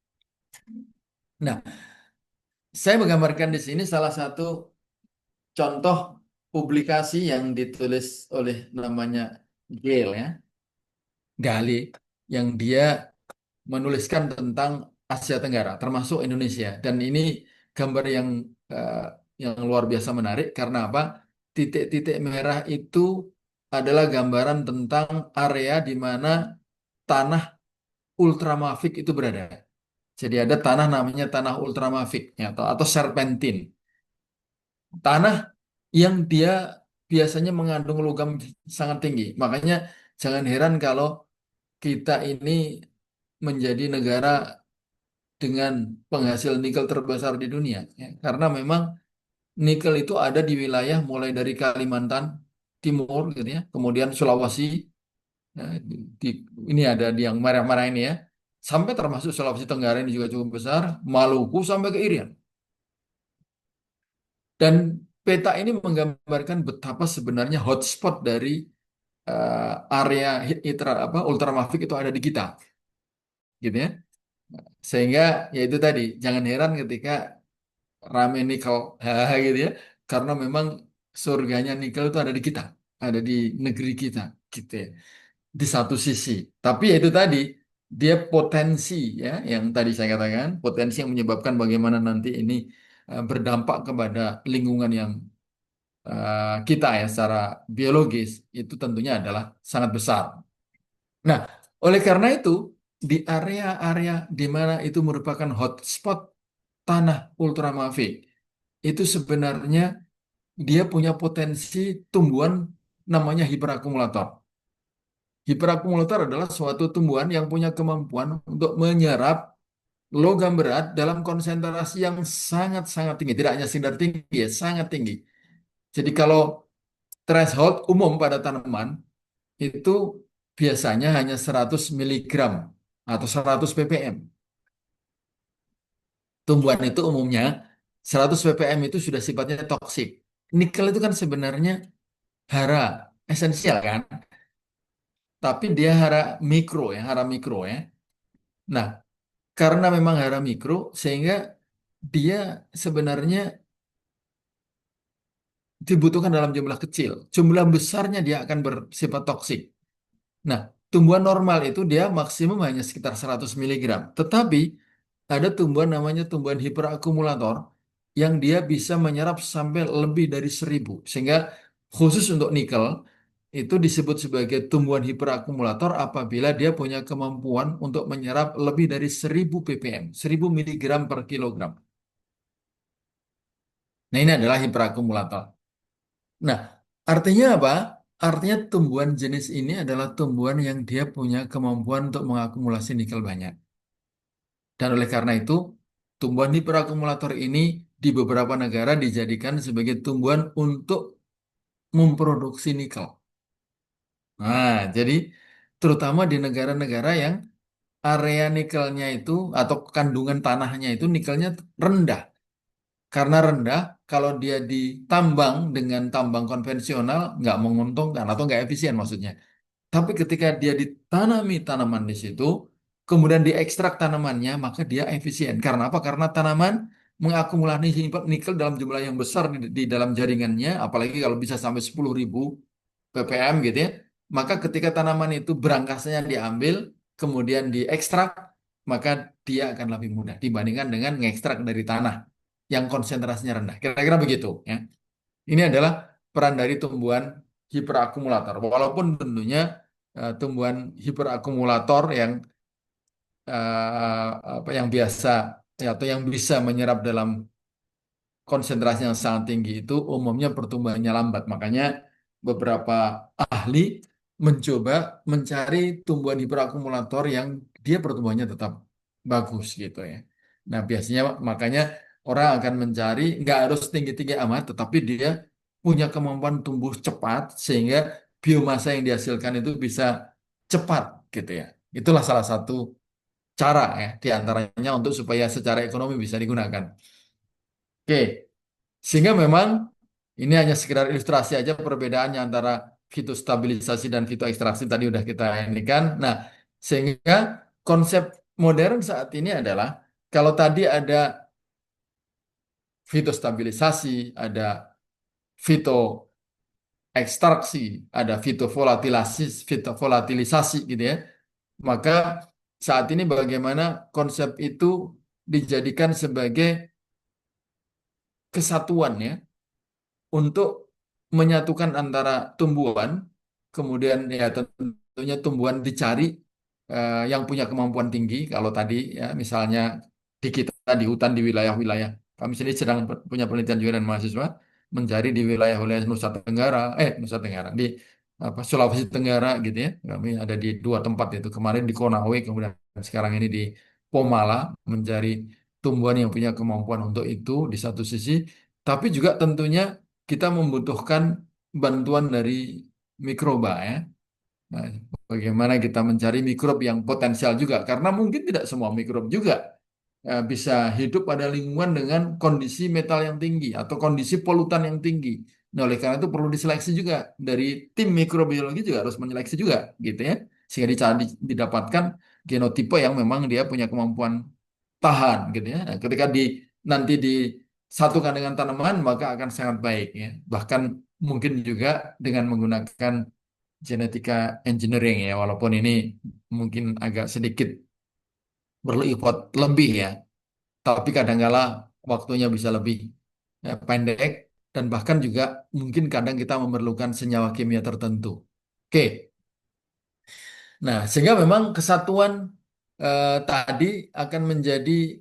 Nah, saya menggambarkan di sini salah satu contoh publikasi yang ditulis oleh namanya Gale ya. Gali yang dia menuliskan tentang Asia Tenggara, termasuk Indonesia. Dan ini gambar eh, yang luar biasa menarik karena apa? Titik-titik merah itu adalah gambaran tentang area di mana tanah ultramafik itu berada. Jadi ada tanah namanya tanah ultramafik ya, atau serpentin. Tanah yang dia biasanya mengandung logam sangat tinggi. Makanya jangan heran kalau kita ini menjadi negara dengan penghasil nikel terbesar di dunia ya. Karena memang nikel itu ada di wilayah mulai dari Kalimantan Timur gitu ya, kemudian Sulawesi ya, ini ada di yang merah-merah ini ya, sampai termasuk Sulawesi Tenggara ini juga cukup besar, Maluku sampai ke Irian. Dan peta ini menggambarkan betapa sebenarnya hotspot dari area ultramafik itu ada di kita, gitu ya. Sehingga ya itu tadi, jangan heran ketika rame nikel gitu ya, karena memang surganya nikel itu ada di kita, ada di negeri kita gitu ya, di satu sisi. Tapi ya itu tadi, dia potensi ya yang tadi saya katakan, potensi yang menyebabkan bagaimana nanti ini berdampak kepada lingkungan yang kita ya secara biologis itu tentunya adalah sangat besar. Nah, oleh karena itu di area-area di mana itu merupakan hotspot tanah ultramafik itu sebenarnya dia punya potensi tumbuhan namanya hiperakumulator. Hiperakumulator adalah suatu tumbuhan yang punya kemampuan untuk menyerap logam berat dalam konsentrasi yang sangat-sangat tinggi. Tidak hanya sekedar tinggi, ya, sangat tinggi. Jadi kalau threshold umum pada tanaman itu biasanya hanya 100 miligram atau 100 ppm. Tumbuhan itu umumnya 100 ppm itu sudah sifatnya toksik. Nikel itu kan sebenarnya hara esensial kan, tapi dia hara mikro ya, hara mikro ya. Nah, karena memang hara mikro, sehingga dia sebenarnya dibutuhkan dalam jumlah kecil. Jumlah besarnya dia akan bersifat toksik. Nah, tumbuhan normal itu dia maksimum hanya sekitar 100 miligram. Tetapi ada tumbuhan namanya tumbuhan hiperakumulator yang dia bisa menyerap sampai lebih dari 1.000. Sehingga khusus untuk nikel itu disebut sebagai tumbuhan hiperakumulator apabila dia punya kemampuan untuk menyerap lebih dari 1.000 ppm, 1.000 miligram per kilogram. Nah, ini adalah hiperakumulator. Nah, artinya apa? Artinya tumbuhan jenis ini adalah tumbuhan yang dia punya kemampuan untuk mengakumulasi nikel banyak. Dan oleh karena itu, tumbuhan hiperakumulator ini di beberapa negara dijadikan sebagai tumbuhan untuk memproduksi nikel. Nah, jadi terutama di negara-negara yang area nikelnya itu atau kandungan tanahnya itu nikelnya rendah. Karena rendah, kalau dia ditambang dengan tambang konvensional, nggak menguntungkan atau nggak efisien maksudnya. Tapi ketika dia ditanami tanaman di situ, kemudian diekstrak tanamannya, maka dia efisien. Karena apa? Karena tanaman mengakumulasi nikel dalam jumlah yang besar di dalam jaringannya, apalagi kalau bisa sampai 10.000 ppm gitu ya. Maka ketika tanaman itu berangkasnya diambil, kemudian diekstrak, maka dia akan lebih mudah dibandingkan dengan mengekstrak dari tanah yang konsentrasinya rendah. Kira-kira begitu ya. Ini adalah peran dari tumbuhan hiperakumulator. Walaupun tentunya tumbuhan hiperakumulator yang yang biasa ya, atau yang bisa menyerap dalam konsentrasi yang sangat tinggi itu umumnya pertumbuhannya lambat. Makanya beberapa ahli mencoba mencari tumbuhan hiperakumulator yang dia pertumbuhannya tetap bagus gitu ya. Nah, biasanya makanya orang akan mencari nggak harus tinggi-tinggi amat, tetapi dia punya kemampuan tumbuh cepat sehingga biomasa yang dihasilkan itu bisa cepat gitu ya. Itulah salah satu cara ya di antaranya untuk supaya secara ekonomi bisa digunakan. Oke, sehingga memang ini hanya sekedar ilustrasi aja perbedaannya antara fitostabilisasi dan fitoekstraksi tadi udah kita ini kan. Nah, sehingga konsep modern saat ini adalah kalau tadi ada fitostabilisasi, ada fitoekstraksi, ada fitovolatilisasi gitu ya. Maka saat ini bagaimana konsep itu dijadikan sebagai kesatuan ya untuk menyatukan antara tumbuhan, kemudian ya tentunya tumbuhan dicari yang punya kemampuan tinggi. Kalau tadi ya misalnya di kita di hutan di wilayah-wilayah, kami sendiri sedang punya penelitian juga dan mahasiswa mencari di wilayah-wilayah Nusa Tenggara, Nusa Tenggara di Sulawesi Tenggara gitu ya. Kami ada di dua tempat itu kemarin di Konawe, kemudian sekarang ini di Pomala mencari tumbuhan yang punya kemampuan untuk itu di satu sisi, tapi juga tentunya kita membutuhkan bantuan dari mikroba ya. Nah, bagaimana kita mencari mikrob yang potensial juga, karena mungkin tidak semua mikrob juga bisa hidup pada lingkungan dengan kondisi metal yang tinggi atau kondisi polutan yang tinggi. Nah, oleh karena itu perlu diseleksi juga dari tim mikrobiologi juga harus menyeleksi juga, gitu ya, sehingga didapatkan genotipe yang memang dia punya kemampuan tahan, gitu ya. Nah, ketika nanti disatukan dengan tanaman maka akan sangat baik ya. Bahkan mungkin juga dengan menggunakan genetika engineering ya, walaupun ini mungkin agak sedikit perlu effort lebih ya, tapi kadangkala waktunya bisa lebih pendek dan bahkan juga mungkin kadang kita memerlukan senyawa kimia tertentu. Oke, nah sehingga memang kesatuan tadi akan menjadi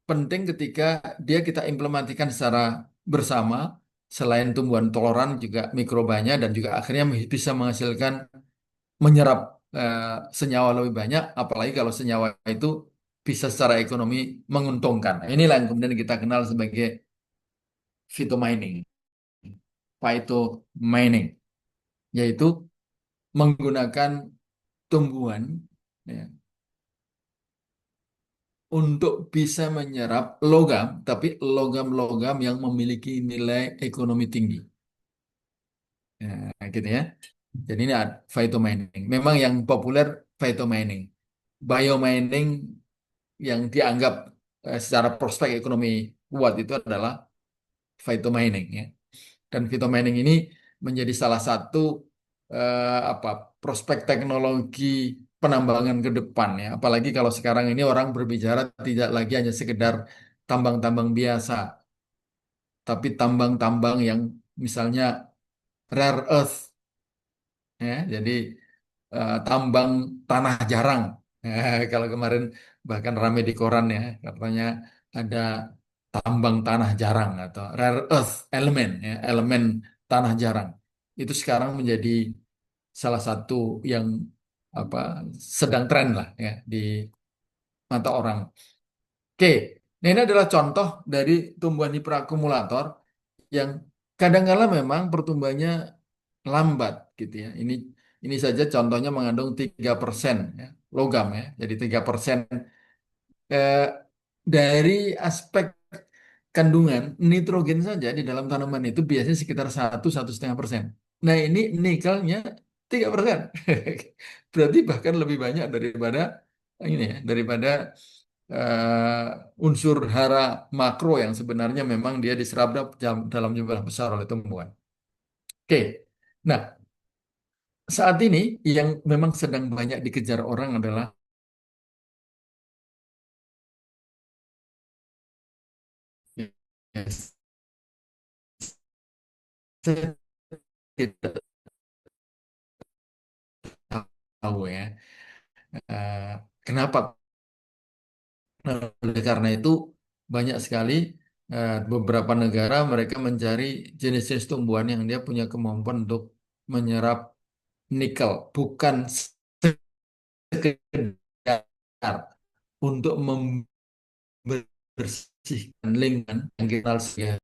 penting ketika dia kita implementasikan secara bersama, selain tumbuhan toleran juga mikrobanya dan juga akhirnya bisa menghasilkan menyerap eh, senyawa lebih banyak, apalagi kalau senyawa itu bisa secara ekonomi menguntungkan. Nah, inilah yang kemudian kita kenal sebagai phytomining, phytomining, yaitu menggunakan tumbuhan ya, untuk bisa menyerap logam, tapi logam-logam yang memiliki nilai ekonomi tinggi. Nah, gitu ya. Jadi ini ada phytomining. Memang yang populer phytomining. Biomining yang dianggap secara prospek ekonomi kuat itu adalah phytomining ya. Dan phytomining ini menjadi salah satu apa prospek teknologi penambangan ke depan ya. Apalagi kalau sekarang ini orang berbicara tidak lagi hanya sekedar tambang-tambang biasa, tapi tambang-tambang yang misalnya rare earth ya. Jadi tambang tanah jarang. Kalau kemarin bahkan ramai di koran ya, katanya ada tambang tanah jarang atau rare earth element ya, elemen tanah jarang. Itu sekarang menjadi salah satu yang apa sedang tren lah ya di mata orang. Oke, nah ini adalah contoh dari tumbuhan hiperakumulator yang kadang-kala memang pertumbuhannya lambat gitu ya. Ini saja contohnya mengandung 3% ya, logam ya. Jadi 3% eh, dari aspek kandungan nitrogen saja di dalam tanaman itu biasanya sekitar 1,5%. Nah ini nikelnya 3%. Berarti bahkan lebih banyak daripada ini ya, daripada unsur hara makro yang sebenarnya memang dia diserap dalam jumlah besar oleh tumbuhan. Oke, nah saat ini yang memang sedang banyak dikejar orang adalah ya, saya tidak tahu ya kenapa. Nah, oleh karena itu banyak sekali beberapa negara mereka mencari jenis-jenis tumbuhan yang dia punya kemampuan untuk menyerap nikel, bukan sekedar untuk membersihkan lingkungan yang kita kenal sebagai.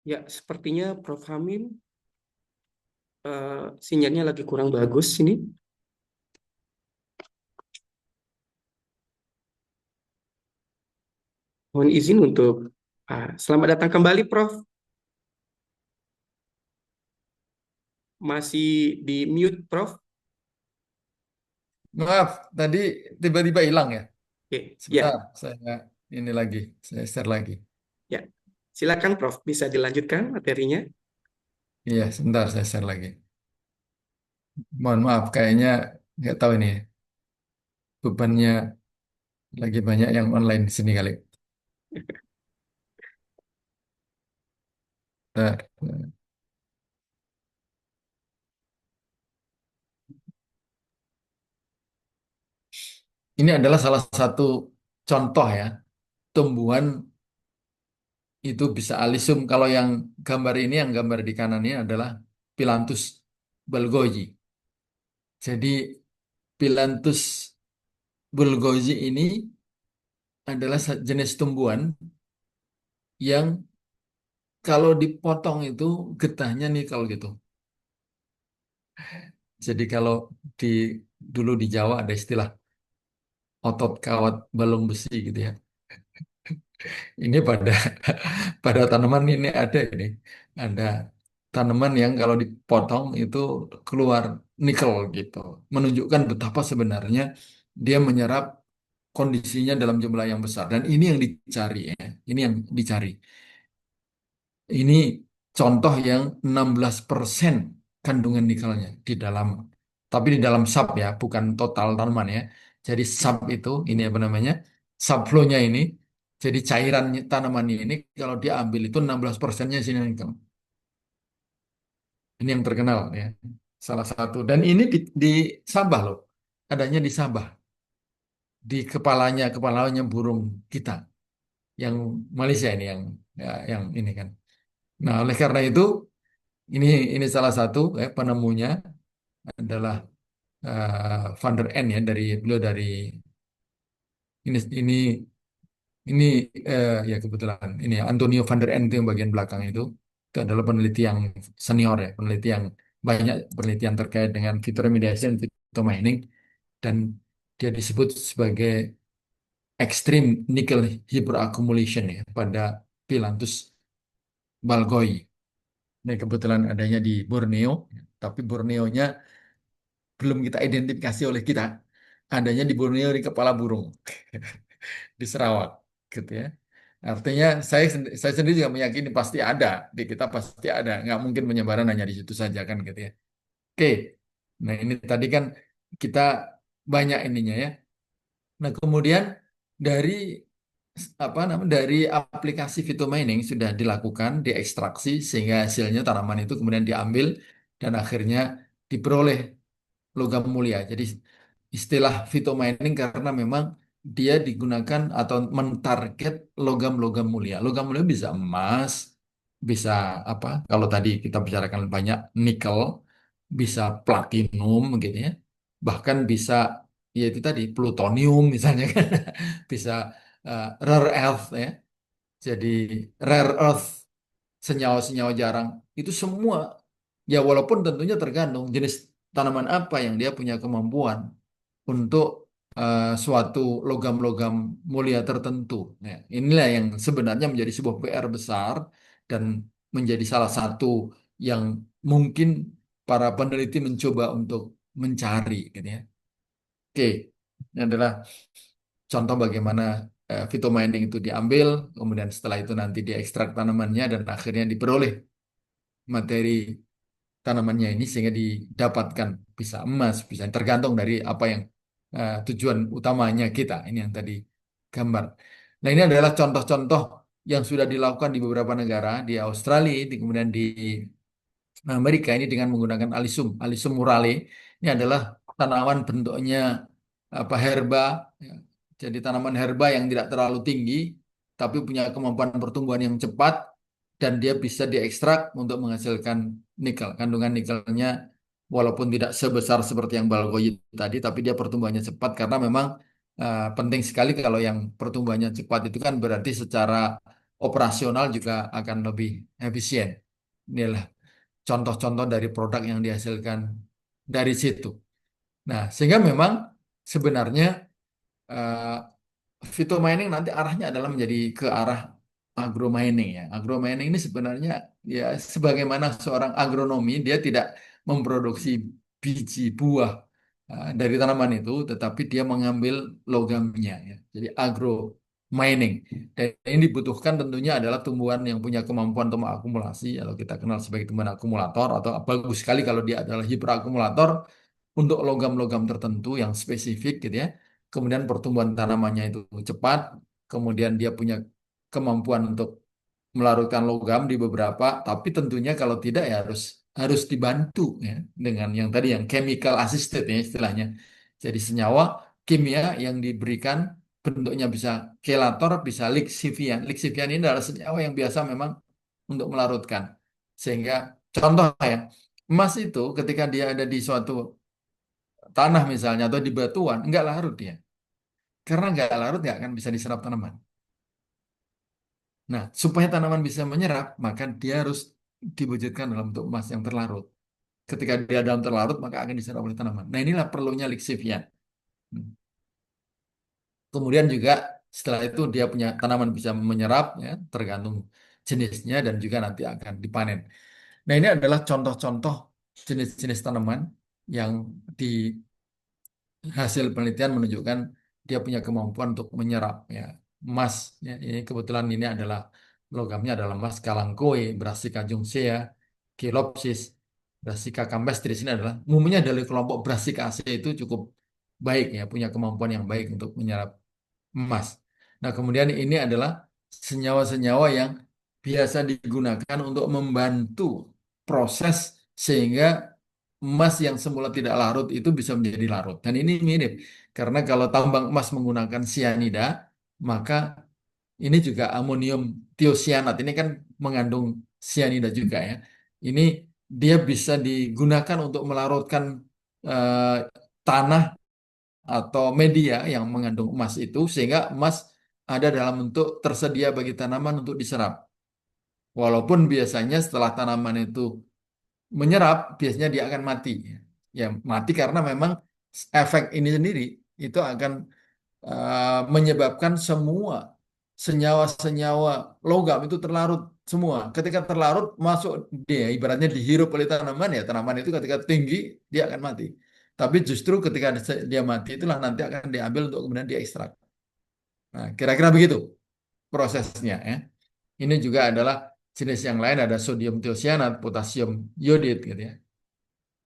Ya, sepertinya Prof. Hamim sinyalnya lagi kurang bagus ini. Mohon izin untuk selamat datang kembali, Prof. Masih di mute, Prof. Maaf, tadi tiba-tiba hilang ya. Oke, Sebentar, ya, saya ini lagi, saya share lagi. ya. Silakan, Prof. Bisa dilanjutkan materinya. Iya, sebentar saya share lagi. Mohon maaf, kayaknya nggak tahu ini bebannya lagi banyak yang online di sini kali. Bentar. Ini adalah salah satu contoh ya, tumbuhan itu bisa alisum. Kalau yang gambar ini, yang gambar di kanan ini adalah Pilantus bulgogi. Jadi Pilantus bulgogi ini adalah jenis tumbuhan yang kalau dipotong itu getahnya nikel gitu. Jadi kalau di dulu di Jawa ada istilah otot kawat balung besi gitu ya. Ini pada pada tanaman ini ada ini. Ada tanaman yang kalau dipotong itu keluar nikel gitu. Menunjukkan betapa sebenarnya dia menyerap kondisinya dalam jumlah yang besar. Dan ini yang dicari ya. Ini yang dicari. Ini contoh yang 16% kandungan nikelnya di dalam, tapi di dalam sap ya, bukan total tanaman ya. Jadi sap itu, ini apa namanya, subflow-nya ini, jadi cairan tanaman ini kalau diambil itu 16%-nya sini nikel. Ini yang terkenal ya, salah satu. Dan ini di Sabah loh, adanya di Sabah, di kepalanya burung kita, yang Malaysia ini yang ya, yang ini kan. Nah, oleh karena itu ini salah satu penemunya adalah Van der N ya dari beliau dari ini ini ya kebetulan ini ya, Antonio van der N itu yang bagian belakang itu adalah peneliti yang senior ya, peneliti yang banyak penelitian terkait dengan phytoremediation, phytomining, dan dia disebut sebagai extreme nickel hyperaccumulation ya pada Pilantus balgoi. Ini kebetulan adanya di Borneo, tapi Borneonya belum kita identifikasi oleh kita. Adanya di Borneo di kepala burung di Sarawak, gitu ya. Artinya saya sendiri juga meyakini pasti ada di kita, pasti ada, nggak mungkin penyebaran hanya di situ saja kan gitu ya. Oke, nah ini tadi kan kita banyak ininya ya. Nah kemudian dari apa namanya dari aplikasi phytomining sudah dilakukan, diekstraksi sehingga hasilnya tanaman itu kemudian diambil dan akhirnya diperoleh logam mulia. Jadi istilah phytomining karena memang dia digunakan atau mentarget logam-logam mulia. Logam mulia bisa emas, bisa apa? Kalau tadi kita bicarakan banyak nikel, bisa platinum gitu ya. Bahkan bisa ya itu tadi plutonium misalnya kan. Bisa rare earth ya. Jadi rare earth senyawa-senyawa jarang itu semua ya walaupun tentunya tergantung jenis tanaman apa yang dia punya kemampuan untuk suatu logam-logam mulia tertentu. Nah, inilah yang sebenarnya menjadi sebuah PR besar dan menjadi salah satu yang mungkin para peneliti mencoba untuk mencari gitu ya. Oke, ini adalah contoh bagaimana phytomining itu diambil, kemudian setelah itu nanti diekstrak tanamannya dan akhirnya diperoleh materi tanamannya ini sehingga didapatkan bisa emas, bisa tergantung dari apa yang tujuan utamanya kita. Ini yang tadi gambar. Nah, ini adalah contoh-contoh yang sudah dilakukan di beberapa negara, di Australia, kemudian di Amerika ini dengan menggunakan alisum, alisum murale. Ini adalah tanaman bentuknya apa herba, ya. Jadi tanaman herba yang tidak terlalu tinggi, tapi punya kemampuan pertumbuhan yang cepat dan dia bisa diekstrak untuk menghasilkan nikel. Kandungan nikelnya walaupun tidak sebesar seperti yang Balgoyi tadi, tapi dia pertumbuhannya cepat karena memang penting sekali kalau yang pertumbuhannya cepat itu kan berarti secara operasional juga akan lebih efisien. Inilah contoh-contoh dari produk yang dihasilkan dari situ. Nah, sehingga memang sebenarnya eh, phytomining nanti arahnya adalah menjadi ke arah agromining ya. Agromining ini sebenarnya ya sebagaimana seorang agronomi dia tidak memproduksi biji buah dari tanaman itu, tetapi dia mengambil logamnya ya. Jadi agromining. Dan ini dibutuhkan tentunya adalah tumbuhan yang punya kemampuan untuk mengakumulasi atau kita kenal sebagai tumbuhan akumulator atau bagus sekali kalau dia adalah hiperakumulator untuk logam-logam tertentu yang spesifik gitu ya. Kemudian pertumbuhan tanamannya itu cepat, kemudian dia punya kemampuan untuk melarutkan logam di beberapa, tapi tentunya kalau tidak ya harus harus dibantu ya dengan yang tadi yang chemical assisted ya istilahnya. Jadi senyawa kimia yang diberikan bentuknya bisa kelator, bisa lixivian. Lixivian ini adalah senyawa yang biasa memang untuk melarutkan. Sehingga contoh ya, emas itu ketika dia ada di suatu tanah misalnya atau di batuan, enggak larut dia. Karena enggak larut nggak akan bisa diserap tanaman. Nah, supaya tanaman bisa menyerap, maka dia harus diwujudkan dalam bentuk emas yang terlarut. Ketika dia dalam terlarut, maka akan diserap oleh tanaman. Nah, inilah perlunya lixivian. Hmm. Kemudian juga setelah itu dia punya tanaman bisa menyerap, ya, tergantung jenisnya dan juga nanti akan dipanen. Nah, ini adalah contoh-contoh jenis-jenis tanaman yang di hasil penelitian menunjukkan dia punya kemampuan untuk menyerap ya emas ya, ini kebetulan ini adalah logamnya adalah emas kalangkoe, Brassica jungsea, Kilopsis, Brassica campestris ini adalah umumnya dari kelompok Brassicaceae itu cukup baik ya punya kemampuan yang baik untuk menyerap emas. Nah, kemudian ini adalah senyawa-senyawa yang biasa digunakan untuk membantu proses sehingga emas yang semula tidak larut itu bisa menjadi larut. Dan ini mirip karena kalau tambang emas menggunakan sianida, maka ini juga amonium tiosianat ini kan mengandung sianida juga ya. Ini dia bisa digunakan untuk melarutkan eh, tanah atau media yang mengandung emas itu sehingga emas ada dalam bentuk tersedia bagi tanaman untuk diserap. Walaupun biasanya setelah tanaman itu menyerap, biasanya dia akan mati. Ya, mati karena memang efek ini sendiri itu akan menyebabkan semua senyawa-senyawa logam itu terlarut semua. Ketika terlarut masuk dia ibaratnya dihirup oleh tanaman ya tanaman itu ketika tinggi dia akan mati. Tapi justru ketika dia mati itulah nanti akan diambil untuk kemudian diekstrak. Nah, kira-kira begitu prosesnya ya. Ini juga adalah jenis yang lain ada sodium tiosianat, potasium iodid gitu ya.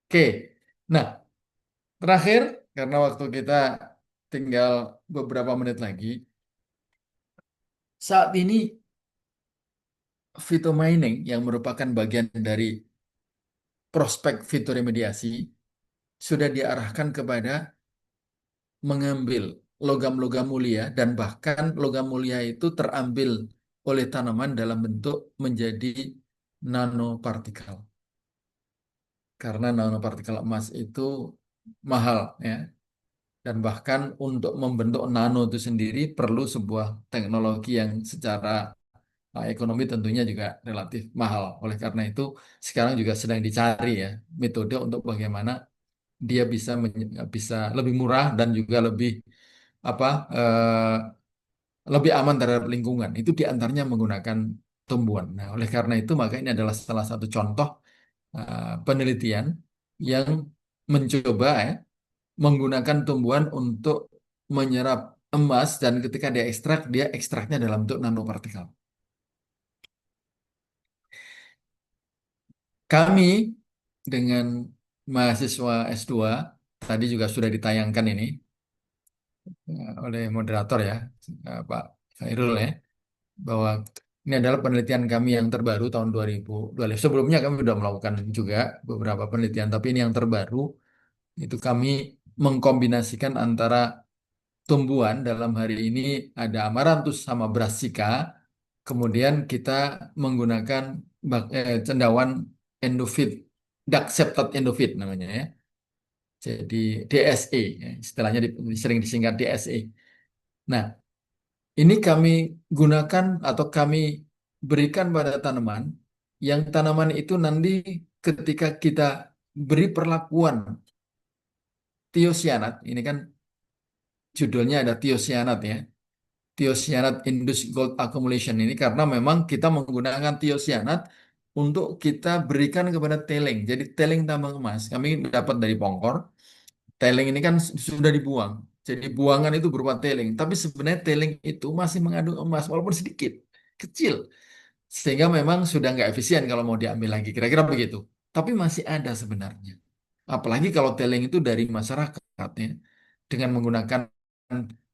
Oke. Nah, terakhir karena waktu kita tinggal beberapa menit lagi, saat ini phytomining yang merupakan bagian dari prospek fitoremediasi sudah diarahkan kepada mengambil logam-logam mulia dan bahkan logam mulia itu terambil oleh tanaman dalam bentuk menjadi nanopartikel. Karena nanopartikel emas itu mahal ya. Dan bahkan untuk membentuk nano itu sendiri perlu sebuah teknologi yang secara ekonomi tentunya juga relatif mahal. Oleh karena itu, sekarang juga sedang dicari ya metode untuk bagaimana dia bisa bisa lebih murah dan juga lebih apa lebih aman terhadap lingkungan. Itu diantaranya menggunakan tumbuhan. Nah, oleh karena itu maka ini adalah salah satu contoh penelitian yang mencoba ya menggunakan tumbuhan untuk menyerap emas dan ketika dia ekstrak dia ekstraknya dalam bentuk nanopartikel. Kami dengan mahasiswa S2 tadi juga sudah ditayangkan ini oleh moderator ya, Pak Khairul ya, bahwa ini adalah penelitian kami yang terbaru tahun 2020. Sebelumnya kami sudah melakukan juga beberapa penelitian, tapi ini yang terbaru itu kami mengkombinasikan antara tumbuhan dalam hari ini ada amaranthus sama brassica. Kemudian kita menggunakan cendawan endofit, dark septed endofit namanya ya. Jadi DSE, ya, istilahnya sering disingkat DSE. Nah, ini kami gunakan atau kami berikan pada tanaman yang tanaman itu nanti ketika kita beri perlakuan tiosianat, ini kan judulnya ada tiosianat ya. Tiosianat Induced Gold Accumulation ini karena memang kita menggunakan tiosianat untuk kita berikan kepada teleng. Jadi teleng tambang emas kami dapat dari Pongkor. Teleng ini kan sudah dibuang. Jadi buangan itu berupa teleng. Tapi sebenarnya teleng itu masih mengandung emas walaupun sedikit, kecil. Sehingga memang sudah nggak efisien kalau mau diambil lagi. Kira-kira begitu. Tapi masih ada sebenarnya. Apalagi kalau teleng itu dari masyarakat ya, dengan menggunakan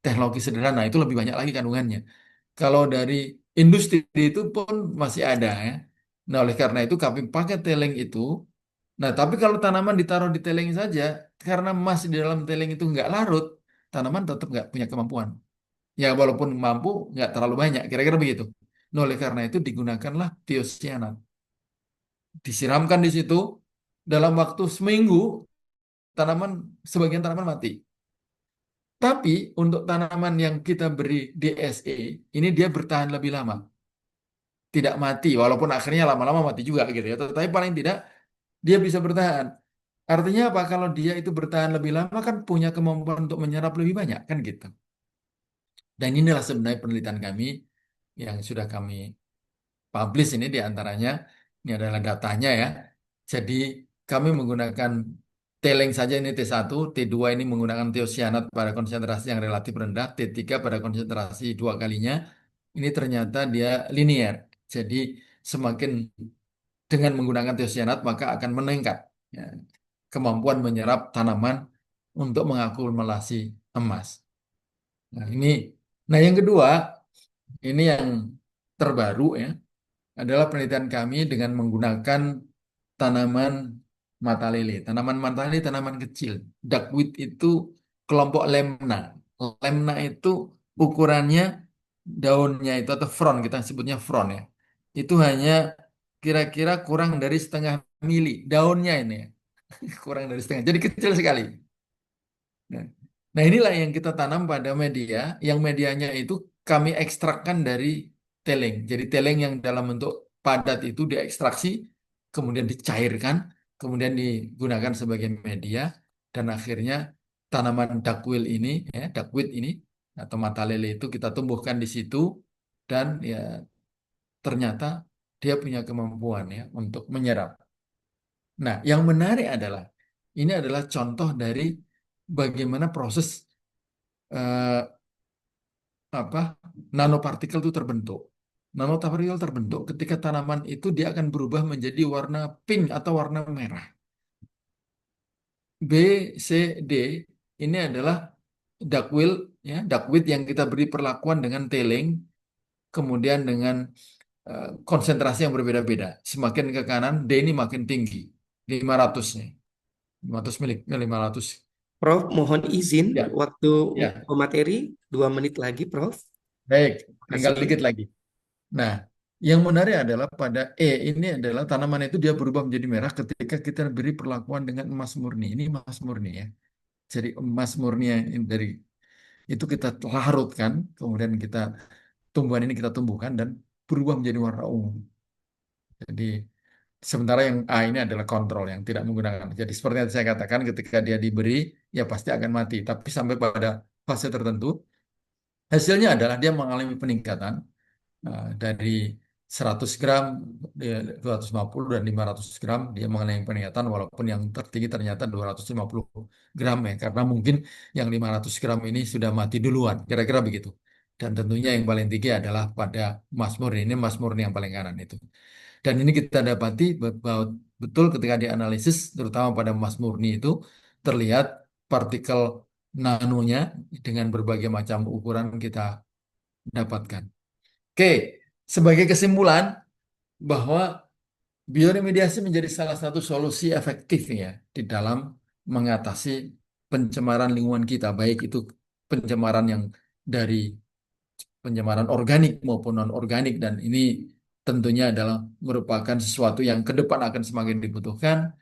teknologi sederhana itu lebih banyak lagi kandungannya. Kalau dari industri itu pun masih ada ya. Nah, oleh karena itu kami pakai teleng itu. Nah, tapi kalau tanaman ditaruh di teleng saja, karena emas di dalam teleng itu nggak larut, tanaman tetap nggak punya kemampuan. Ya, walaupun mampu, nggak terlalu banyak. Kira-kira begitu. Nah, oleh karena itu digunakanlah tiosyanat. Disiramkan di situ, dalam waktu seminggu, tanaman sebagian tanaman mati. Tapi untuk tanaman yang kita beri DSE, ini dia bertahan lebih lama. Tidak mati, walaupun akhirnya lama-lama mati juga gitu ya. Tetapi paling tidak dia bisa bertahan. Artinya apa? Kalau dia itu bertahan lebih lama kan punya kemampuan untuk menyerap lebih banyak kan gitu. Dan inilah sebenarnya penelitian kami yang sudah kami publish ini diantaranya ini adalah datanya ya. Jadi kami menggunakan teleng saja ini T1, T2 ini menggunakan tiosyanat pada konsentrasi yang relatif rendah, T3 pada konsentrasi dua kalinya. Ini ternyata dia linier. Jadi semakin dengan menggunakan tiosyanat maka akan meningkat ya, kemampuan menyerap tanaman untuk mengakumulasi emas. Nah, ini yang kedua, ini yang terbaru ya, adalah penelitian kami dengan menggunakan tanaman mata lele. Tanaman mata lele tanaman kecil. Duckweed itu kelompok lemna. Lemna itu ukurannya daunnya itu atau frond kita sebutnya frond ya. Itu hanya kira-kira kurang dari setengah mili daunnya ini ya. Kurang dari setengah. Jadi kecil sekali. Nah, inilah yang kita tanam pada media, yang medianya itu kami ekstrakkan dari teleng. Jadi teleng yang dalam bentuk padat itu diekstraksi, kemudian dicairkan, kemudian digunakan sebagai media, dan akhirnya tanaman duckweed ini atau mata lele itu kita tumbuhkan di situ, dan ya ternyata dia punya kemampuan ya untuk menyerap. Nah, yang menarik adalah ini adalah contoh dari bagaimana proses eh, apa nanopartikel itu terbentuk. Nanopartikel terbentuk ketika tanaman itu dia akan berubah menjadi warna pink atau warna merah. B, C, D ini adalah duckweed duckweed yang kita beri perlakuan dengan teleng, kemudian dengan konsentrasi yang berbeda-beda. Semakin ke kanan, D ini makin tinggi, 500-nya. 500 mili, 500. Prof, mohon izin Ya, waktu ya. materi 2 menit lagi, Prof. Baik, Terima tinggal kasih. dikit lagi. Nah, yang menarik adalah pada E ini adalah tanaman itu dia berubah menjadi merah ketika kita beri perlakuan dengan emas murni. Ini emas murni ya. Jadi emas murni yang dari itu kita larutkan, kemudian tumbuhan ini kita tumbuhkan dan berubah menjadi warna ungu. Jadi sementara yang A ini adalah kontrol yang tidak menggunakan. Jadi seperti yang saya katakan, ketika dia diberi, ya pasti akan mati. Tapi sampai pada fase tertentu, hasilnya adalah dia mengalami peningkatan. Nah, dari 100 gram, 250 dan 500 gram dia mengalami peningkatan walaupun yang tertinggi ternyata 250 gram ya karena mungkin yang 500 gram ini sudah mati duluan, kira-kira begitu. Dan tentunya yang paling tinggi adalah pada Mas Murni, ini Mas Murni yang paling kanan itu. Dan ini kita dapati bahwa betul ketika dianalisis terutama pada Mas Murni itu terlihat partikel nanonya dengan berbagai macam ukuran kita dapatkan. Oke, sebagai kesimpulan bahwa bioremediasi menjadi salah satu solusi efektif ya di dalam mengatasi pencemaran lingkungan kita, baik itu pencemaran yang dari pencemaran organik maupun non-organik, dan ini tentunya adalah merupakan sesuatu yang ke depan akan semakin dibutuhkan,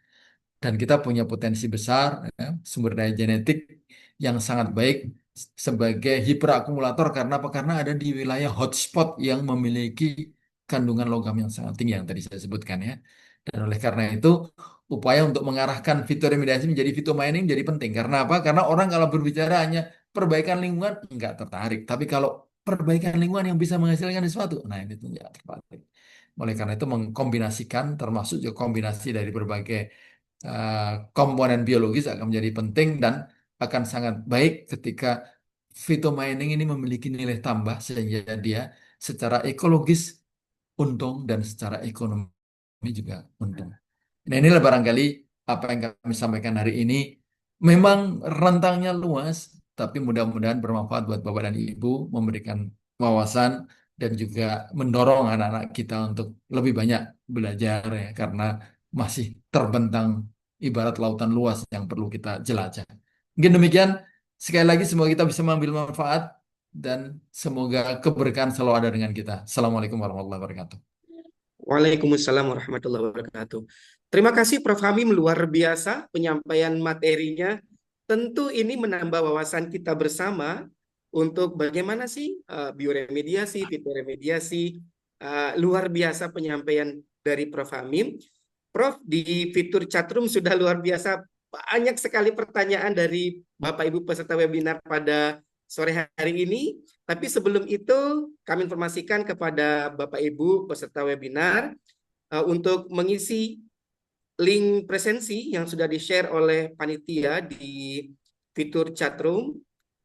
dan kita punya potensi besar ya, sumber daya genetik yang sangat baik sebagai hiperakumulator. Karena apa? Karena ada di wilayah hotspot yang memiliki kandungan logam yang sangat tinggi yang tadi saya sebutkan ya. Dan oleh karena itu upaya untuk mengarahkan fitoremediasi menjadi phytomining jadi penting. Karena apa? Karena orang kalau berbicara hanya perbaikan lingkungan nggak tertarik. Tapi kalau perbaikan lingkungan yang bisa menghasilkan sesuatu, nah ini tuh nggak tertarik. Oleh karena itu mengkombinasikan, termasuk juga kombinasi dari berbagai eh, komponen biologis akan menjadi penting, dan akan sangat baik ketika phytomining ini memiliki nilai tambah sehingga dia secara ekologis untung dan secara ekonomi juga untung. Nah, inilah barangkali apa yang kami sampaikan hari ini. Memang rentangnya luas, tapi mudah-mudahan bermanfaat buat Bapak dan Ibu, memberikan wawasan dan juga mendorong anak-anak kita untuk lebih banyak belajar ya, karena masih terbentang ibarat lautan luas yang perlu kita jelajah. Mungkin demikian. Sekali lagi semoga kita bisa mengambil manfaat dan semoga keberkahan selalu ada dengan kita. Assalamualaikum warahmatullahi wabarakatuh. Waalaikumsalam warahmatullahi wabarakatuh. Terima kasih Prof. Hamim, luar biasa penyampaian materinya. Tentu ini menambah wawasan kita bersama untuk bagaimana sih bioremediasi, fitoremediasi. Luar biasa penyampaian dari Prof. Hamim. Prof, di fitur chatroom sudah luar biasa banyak sekali pertanyaan dari Bapak Ibu peserta webinar pada sore hari ini. Tapi sebelum itu kami informasikan kepada Bapak Ibu peserta webinar untuk mengisi link presensi yang sudah di-share oleh panitia di fitur chatroom.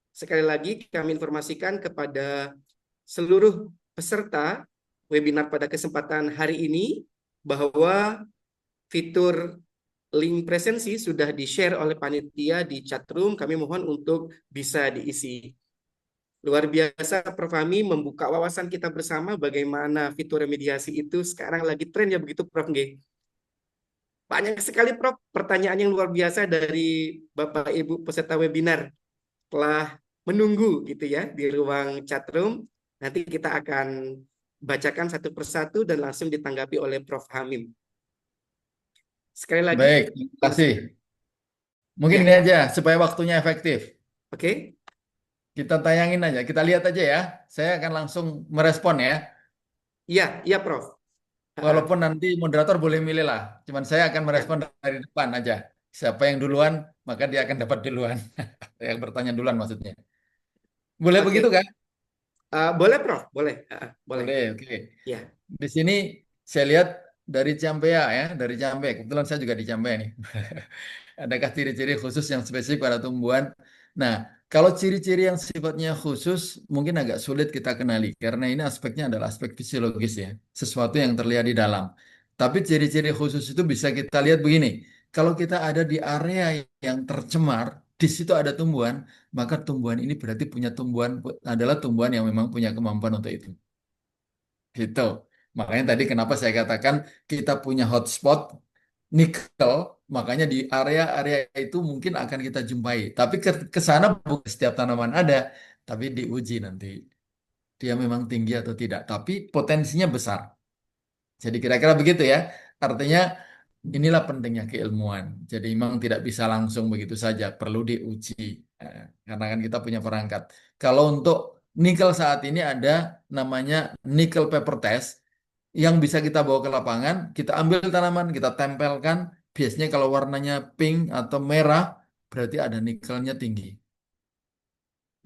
Sekali lagi kami informasikan kepada seluruh peserta webinar pada kesempatan hari ini bahwa fitur link presensi sudah di-share oleh panitia di chatroom. Kami mohon untuk bisa diisi. Luar biasa Prof. Fahmi membuka wawasan kita bersama bagaimana fitoremediasi itu sekarang lagi tren ya begitu Prof. G. Banyak sekali Prof. Pertanyaan yang luar biasa dari Bapak Ibu peserta webinar telah menunggu gitu ya di ruang chatroom. Nanti kita akan bacakan satu persatu dan langsung ditanggapi oleh Prof. Hamim. Sekali lagi, Baik, terima kasih. Mungkin ya, ini aja supaya waktunya efektif. oke. Kita tayangin aja, kita lihat aja ya. Saya akan langsung merespon ya. Iya, iya Prof. Walaupun nanti moderator boleh milih lah. Cuman saya akan Ya, merespon dari depan aja. Siapa yang duluan, maka dia akan dapat duluan. Yang bertanya duluan maksudnya. Boleh begitu oke. kan? Boleh Prof, boleh. Boleh. Boleh, oke. Ya, Di sini saya lihat dari Campea ya, dari Campe. Kebetulan saya juga di Campe nih. Adakah ciri-ciri khusus yang spesifik pada tumbuhan? Nah, kalau ciri-ciri yang sifatnya khusus mungkin agak sulit kita kenali karena ini aspeknya adalah aspek fisiologis ya, sesuatu yang terlihat di dalam. Tapi ciri-ciri khusus itu bisa kita lihat begini. Kalau kita ada di area yang tercemar, di situ ada tumbuhan, maka tumbuhan ini berarti punya tumbuhan adalah tumbuhan yang memang punya kemampuan untuk itu. Gitu. Makanya tadi kenapa saya katakan kita punya hotspot nikel, makanya di area-area itu mungkin akan kita jumpai. Tapi ke sana bukan setiap tanaman ada, tapi diuji nanti dia memang tinggi atau tidak. Tapi potensinya besar. Jadi kira-kira begitu ya. Artinya inilah pentingnya keilmuan. Jadi memang tidak bisa langsung begitu saja, perlu diuji. Eh, Karena kan kita punya perangkat. Kalau untuk nikel saat ini ada namanya nickel pepper test yang bisa kita bawa ke lapangan, kita ambil tanaman, kita tempelkan. Biasanya kalau warnanya pink atau merah, berarti ada nikelnya tinggi.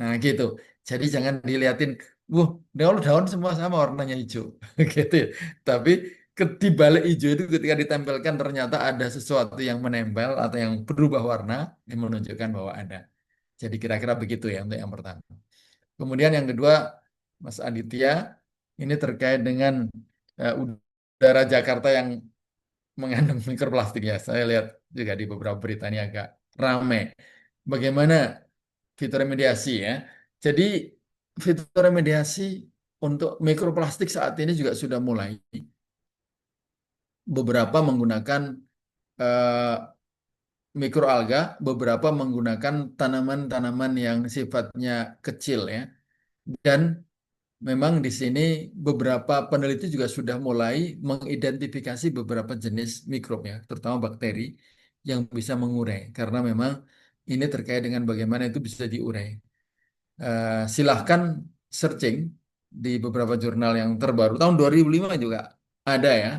Nah, gitu. Jadi jangan dilihatin, wah, daun-daun semua sama warnanya hijau. Gitu ya. Tapi di balik hijau itu ketika ditempelkan ternyata ada sesuatu yang menempel atau yang berubah warna yang menunjukkan bahwa ada. Jadi kira-kira begitu ya untuk yang pertama. Kemudian yang kedua, Mas Aditya, ini terkait dengan udara Jakarta yang mengandung mikroplastik ya. Saya lihat juga di beberapa berita ini agak ramai. Bagaimana fitoremediasi ya. Jadi fitoremediasi untuk mikroplastik saat ini juga sudah mulai. Beberapa menggunakan eh, mikroalga, beberapa menggunakan tanaman-tanaman yang sifatnya kecil ya. Dan memang di sini beberapa peneliti juga sudah mulai mengidentifikasi beberapa jenis mikrob ya, terutama bakteri yang bisa mengurai karena memang ini terkait dengan bagaimana itu bisa diurai. Silahkan searching di beberapa jurnal yang terbaru. Tahun 2005 juga ada ya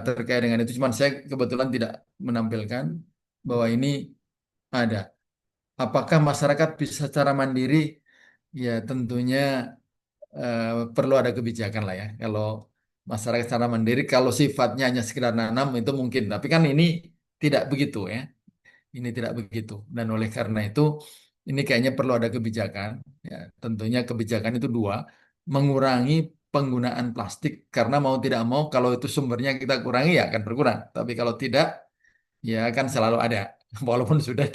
terkait dengan itu. Cuman saya kebetulan tidak menampilkan bahwa ini ada. Apakah masyarakat bisa secara mandiri? Ya tentunya perlu ada kebijakan lah ya. Kalau masyarakat secara mandiri, kalau sifatnya hanya sekedar nanam itu mungkin. Tapi kan ini tidak begitu ya. Ini tidak begitu. Dan oleh karena itu, ini kayaknya perlu ada kebijakan. Ya, tentunya kebijakan itu dua, mengurangi penggunaan plastik karena mau tidak mau kalau itu sumbernya kita kurangi ya akan berkurang. Tapi kalau tidak, ya akan selalu ada. Walaupun sudah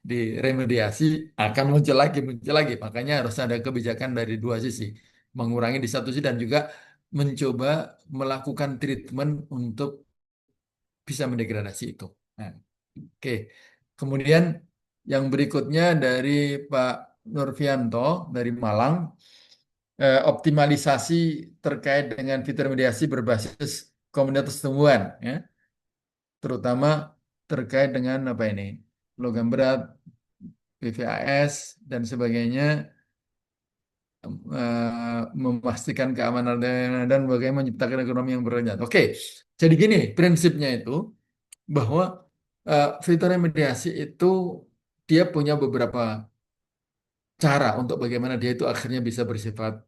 diremediasi, akan muncul lagi. Makanya harus ada kebijakan dari dua sisi. Mengurangi di satu sisi dan juga mencoba melakukan treatment untuk bisa mendegradasi itu. Nah, oke. Kemudian yang berikutnya dari Pak Nurfianto dari Malang, optimalisasi terkait dengan fitomediasi berbasis komunitas tumbuhan, ya, terutama terkait dengan apa ini, logam berat, PFAS dan sebagainya, memastikan keamanan dan bagaimana menciptakan ekonomi yang berlanjut. Oke, jadi gini prinsipnya itu bahwa fitoremediasi itu dia punya beberapa cara untuk bagaimana dia itu akhirnya bisa bersifat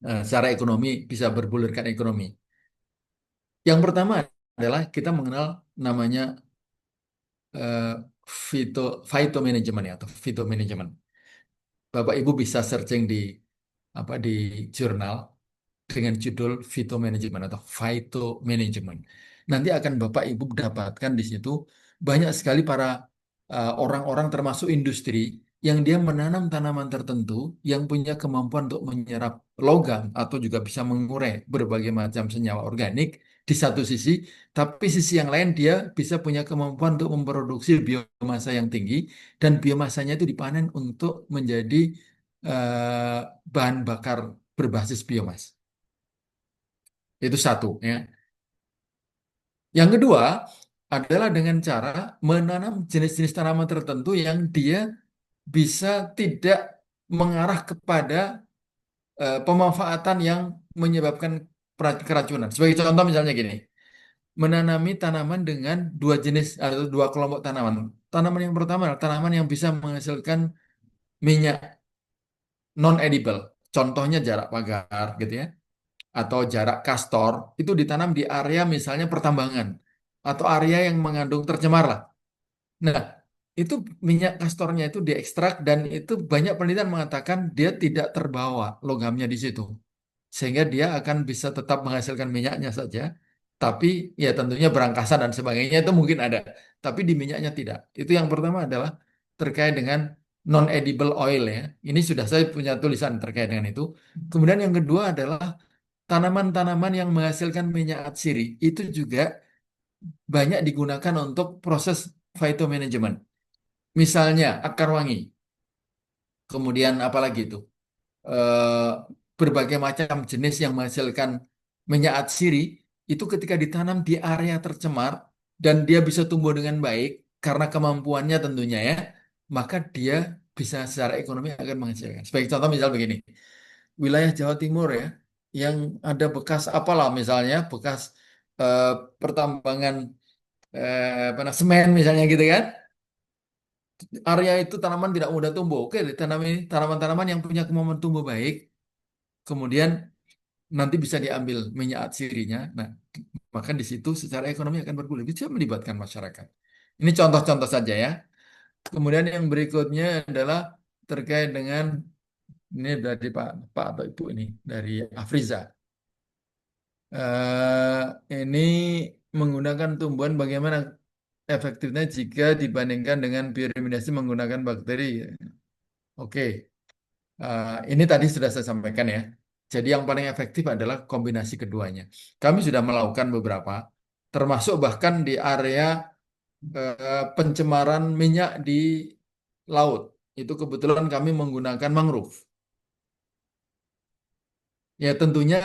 secara ekonomi bisa berbulirkan ekonomi. Yang pertama adalah kita mengenal namanya eh, phyto phytomanagement ya atau phytomanagement. Bapak Ibu bisa searching di apa di jurnal dengan judul phytomanagement atau phytomanagement. Nanti akan Bapak Ibu dapatkan di situ banyak sekali para orang-orang termasuk industri yang dia menanam tanaman tertentu yang punya kemampuan untuk menyerap logam atau juga bisa mengurai berbagai macam senyawa organik di satu sisi, tapi sisi yang lain dia bisa punya kemampuan untuk memproduksi biomasa yang tinggi dan biomasanya itu dipanen untuk menjadi eh, bahan bakar berbasis biomas. Itu satu ya. Yang kedua adalah dengan cara menanam jenis-jenis tanaman tertentu yang dia bisa tidak mengarah kepada pemanfaatan yang menyebabkan keracunan. Sebagai contoh misalnya gini, menanami tanaman dengan dua jenis atau dua kelompok tanaman. Tanaman yang pertama adalah tanaman yang bisa menghasilkan minyak non-edible. Contohnya jarak pagar gitu ya. Atau jarak kastor itu ditanam di area misalnya pertambangan atau area yang mengandung tercemar lah. Nah, itu minyak kastornya itu diekstrak dan itu banyak penelitian mengatakan dia tidak terbawa logamnya di situ. Sehingga dia akan bisa tetap menghasilkan minyaknya saja, tapi ya tentunya berangkasa dan sebagainya itu mungkin ada, tapi di minyaknya tidak. Itu yang pertama adalah terkait dengan non-edible oil ya. Ini sudah saya punya tulisan terkait dengan itu. Kemudian yang kedua adalah tanaman-tanaman yang menghasilkan minyak atsiri itu juga banyak digunakan untuk proses phytomanagement. Misalnya akar wangi, kemudian apalagi itu eh, berbagai macam jenis yang menghasilkan minyak atsiri itu ketika ditanam di area tercemar dan dia bisa tumbuh dengan baik karena kemampuannya tentunya ya, maka dia bisa secara ekonomi akan menghasilkan. Sebagai contoh misal begini, wilayah Jawa Timur ya, yang ada bekas apalah misalnya bekas eh, pertambangan apa semen misalnya gitu kan, area itu tanaman tidak mudah tumbuh. Oke, ditanam ini tanaman-tanaman yang punya kemampuan tumbuh baik, kemudian nanti bisa diambil minyak atsirinya. Nah, maka di situ secara ekonomi akan bergulir. Bisa melibatkan masyarakat. Ini contoh-contoh saja ya. Kemudian yang berikutnya adalah terkait dengan ini dari Pak atau Ibu ini dari Afriza. Ini menggunakan tumbuhan bagaimana efektifnya jika dibandingkan dengan bioremediasi menggunakan bakteri. Oke, ini tadi sudah saya sampaikan ya. Jadi yang paling efektif adalah kombinasi keduanya. Kami sudah melakukan beberapa, termasuk bahkan di area pencemaran minyak di laut. Itu kebetulan kami menggunakan mangrove. Ya tentunya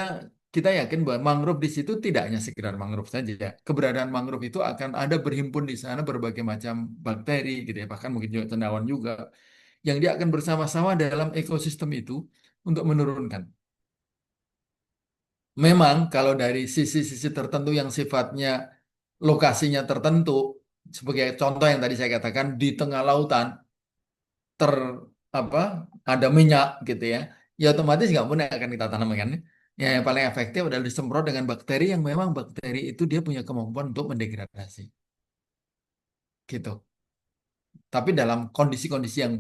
kita yakin bahwa mangrove di situ tidak hanya sekedar mangrove saja. Keberadaan mangrove itu akan ada berhimpun di sana berbagai macam bakteri gitu ya, bahkan mungkin juga cendawan juga yang dia akan bersama-sama dalam ekosistem itu untuk menurunkan. Memang kalau dari sisi-sisi tertentu yang sifatnya lokasinya tertentu, sebagai contoh yang tadi saya katakan di tengah lautan ter apa ada minyak gitu ya, ya otomatis nggak mungkin akan kita tanam kan. Ya yang paling efektif adalah disemprot dengan bakteri yang memang bakteri itu dia punya kemampuan untuk mendegradasi gitu. Tapi dalam kondisi-kondisi yang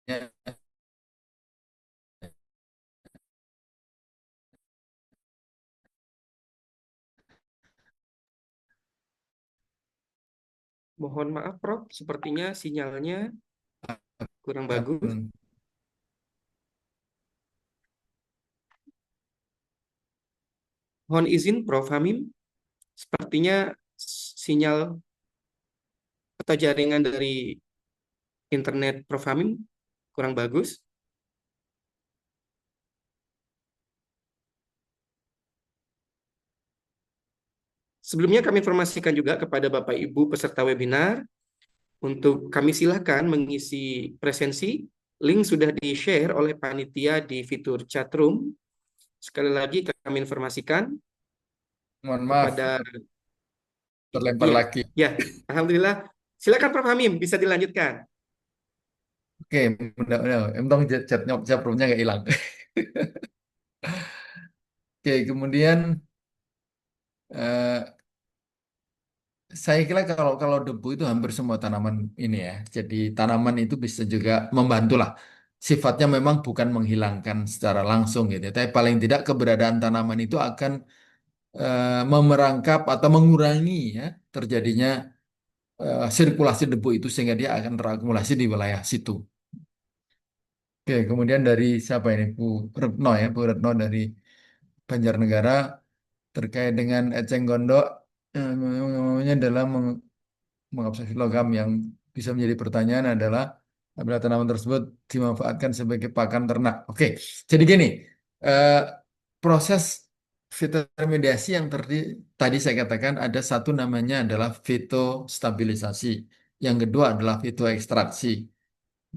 ya, Mohon maaf, Prof. Sepertinya sinyalnya kurang bagus. Mohon izin, Prof. Hamim. Sepertinya sinyal atau jaringan dari internet Prof. Hamim kurang bagus. Sebelumnya kami informasikan juga kepada Bapak Ibu peserta webinar untuk kami silakan mengisi presensi. Link sudah di-share oleh panitia di fitur chatroom. Sekali lagi kami informasikan mohon maaf kepada terlempar iya, lagi. ya, alhamdulillah. Silakan Prof. Hamim bisa dilanjutkan. Oke, mudah-mudahan untung chatnya chatroomnya nggak hilang. Oke, kemudian eh, saya kira kalau kalau debu itu hampir semua tanaman ini ya. Jadi tanaman itu bisa juga membantu lah. Sifatnya memang bukan menghilangkan secara langsung gitu ya. Tapi paling tidak keberadaan tanaman itu akan memerangkap atau mengurangi ya terjadinya sirkulasi debu itu sehingga dia akan terakumulasi di wilayah situ. Oke, kemudian dari siapa ini? Bu Retno ya, Bu Retno dari Banjarnegara terkait dengan eceng gondok namanya adalah mengabsorpsi logam yang bisa menjadi pertanyaan adalah apabila tanaman tersebut dimanfaatkan sebagai pakan ternak. Oke, jadi gini, eh, proses fitoremediasi yang tadi saya katakan ada satu namanya adalah fitostabilisasi, yang kedua adalah fitoekstraksi.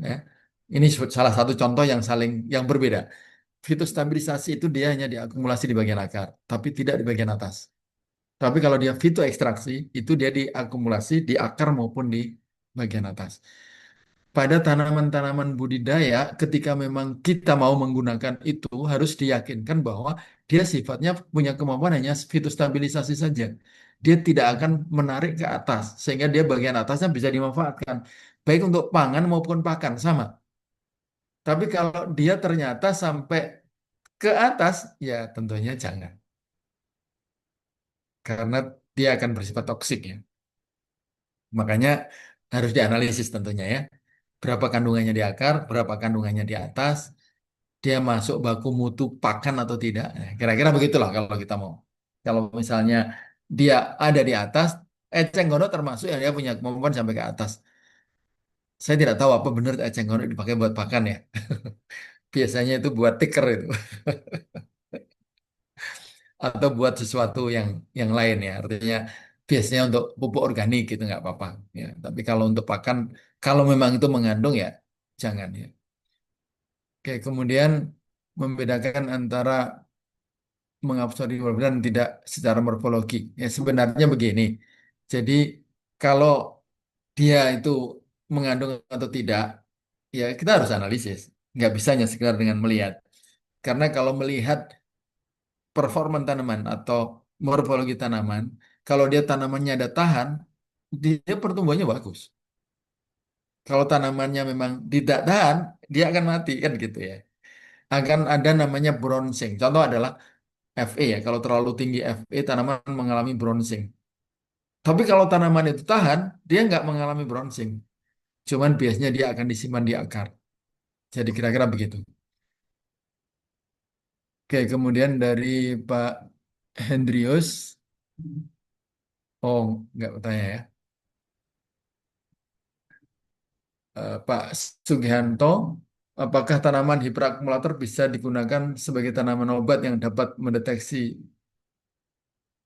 Ya. Ini salah satu contoh yang yang berbeda. Fitostabilisasi itu dia hanya diakumulasi di bagian akar, tapi tidak di bagian atas. Tapi kalau dia fitoekstraksi, itu dia diakumulasi di akar maupun di bagian atas. Pada tanaman-tanaman budidaya, ketika memang kita mau menggunakan itu, harus diyakinkan bahwa dia sifatnya punya kemampuan hanya fitostabilisasi saja. Dia tidak akan menarik ke atas, sehingga dia bagian atasnya bisa dimanfaatkan. Baik untuk pangan maupun pakan, sama. Tapi kalau dia ternyata sampai ke atas, ya tentunya jangan. Karena dia akan bersifat toksik ya. Makanya harus dianalisis tentunya ya. Berapa kandungannya di akar, berapa kandungannya di atas, dia masuk baku mutu pakan atau tidak. Nah, kira-kira begitulah kalau kita mau. Kalau misalnya dia ada di atas, eceng gondok termasuk yang dia punya kemampuan sampai ke atas. Saya tidak tahu apa benar eceng gondok dipakai buat pakan ya. Biasanya itu buat tiker itu. Atau buat sesuatu yang lain ya. Artinya biasanya untuk pupuk organik gitu nggak apa-apa. Ya. Tapi kalau untuk pakan, kalau memang itu mengandung ya jangan ya. Oke, kemudian membedakan antara mengabsorbi dan tidak secara morfologi. Ya sebenarnya begini. Jadi kalau dia itu mengandung atau tidak, ya kita harus analisis. Nggak bisa hanya sekedar dengan melihat. Karena kalau melihat performa tanaman atau morfologi tanaman, kalau dia tanamannya ada tahan, dia pertumbuhannya bagus. Kalau tanamannya memang tidak tahan, dia akan mati kan gitu ya. Akan ada namanya bronzing. Contoh adalah Fe ya. Kalau terlalu tinggi Fe, tanaman mengalami bronzing. Tapi kalau tanaman itu tahan, dia nggak mengalami bronzing. Cuman biasanya dia akan disimpan di akar. Jadi kira-kira begitu. Oke, kemudian dari Pak Hendrius. Oh, nggak bertanya ya. Pak Sugihanto, apakah tanaman hiperakumulator bisa digunakan sebagai tanaman obat yang dapat mendeteksi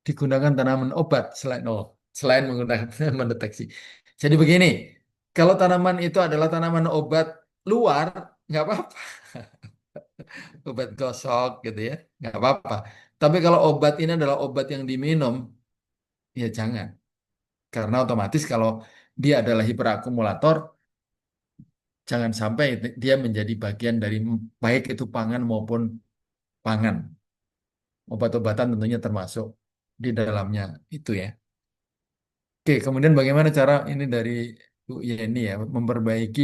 digunakan tanaman obat selain menggunakan mendeteksi. Jadi begini, kalau tanaman itu adalah tanaman obat luar, nggak apa-apa, obat gosok gitu ya, nggak apa-apa. Tapi kalau obat ini adalah obat yang diminum, ya jangan. Karena otomatis kalau dia adalah hiperakumulator, jangan sampai dia menjadi bagian dari baik itu pangan maupun pangan. Obat-obatan tentunya termasuk di dalamnya itu ya. Oke, kemudian bagaimana cara ini dari Bu Yeni ya memperbaiki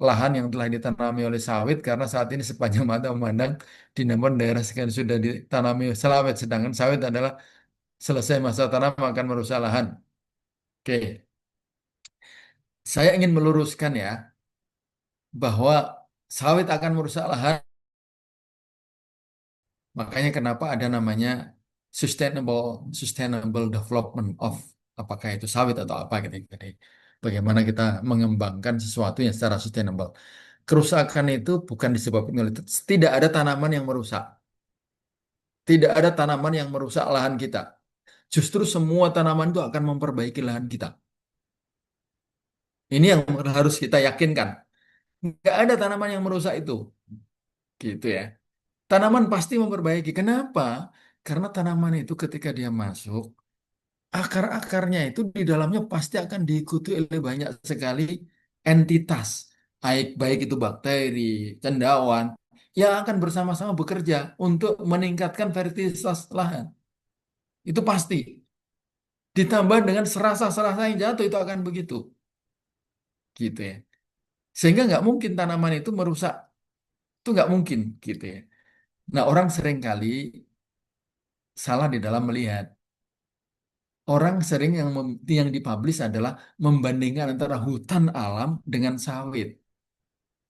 lahan yang telah ditanami oleh sawit karena saat ini sepanjang mata memandang di namun daerah sekian sudah ditanami sawit sedangkan sawit adalah selesai masa tanam akan merusak lahan. Oke, saya ingin meluruskan ya bahwa sawit akan merusak lahan. Makanya kenapa ada namanya sustainable sustainable development of apakah itu sawit atau apa gitu. Jadi bagaimana kita mengembangkan sesuatu yang secara sustainable. Kerusakan itu bukan disebabkan oleh tidak ada tanaman yang merusak. Tidak ada tanaman yang merusak lahan kita. Justru semua tanaman itu akan memperbaiki lahan kita. Ini yang harus kita yakinkan. Nggak ada tanaman yang merusak itu. Gitu ya. Tanaman pasti memperbaiki. Kenapa? Karena tanaman itu ketika dia masuk, akar-akarnya itu di dalamnya pasti akan diikuti oleh banyak sekali entitas, baik itu bakteri, cendawan, yang akan bersama-sama bekerja untuk meningkatkan fertilitas lahan. Itu pasti. Ditambah dengan serasa-serasa yang jatuh itu akan begitu, gitu ya. Sehingga nggak mungkin tanaman itu merusak, itu nggak mungkin, gitu ya. Nah, orang seringkali salah di dalam melihat. Orang sering yang dipublish adalah membandingkan antara hutan alam dengan sawit.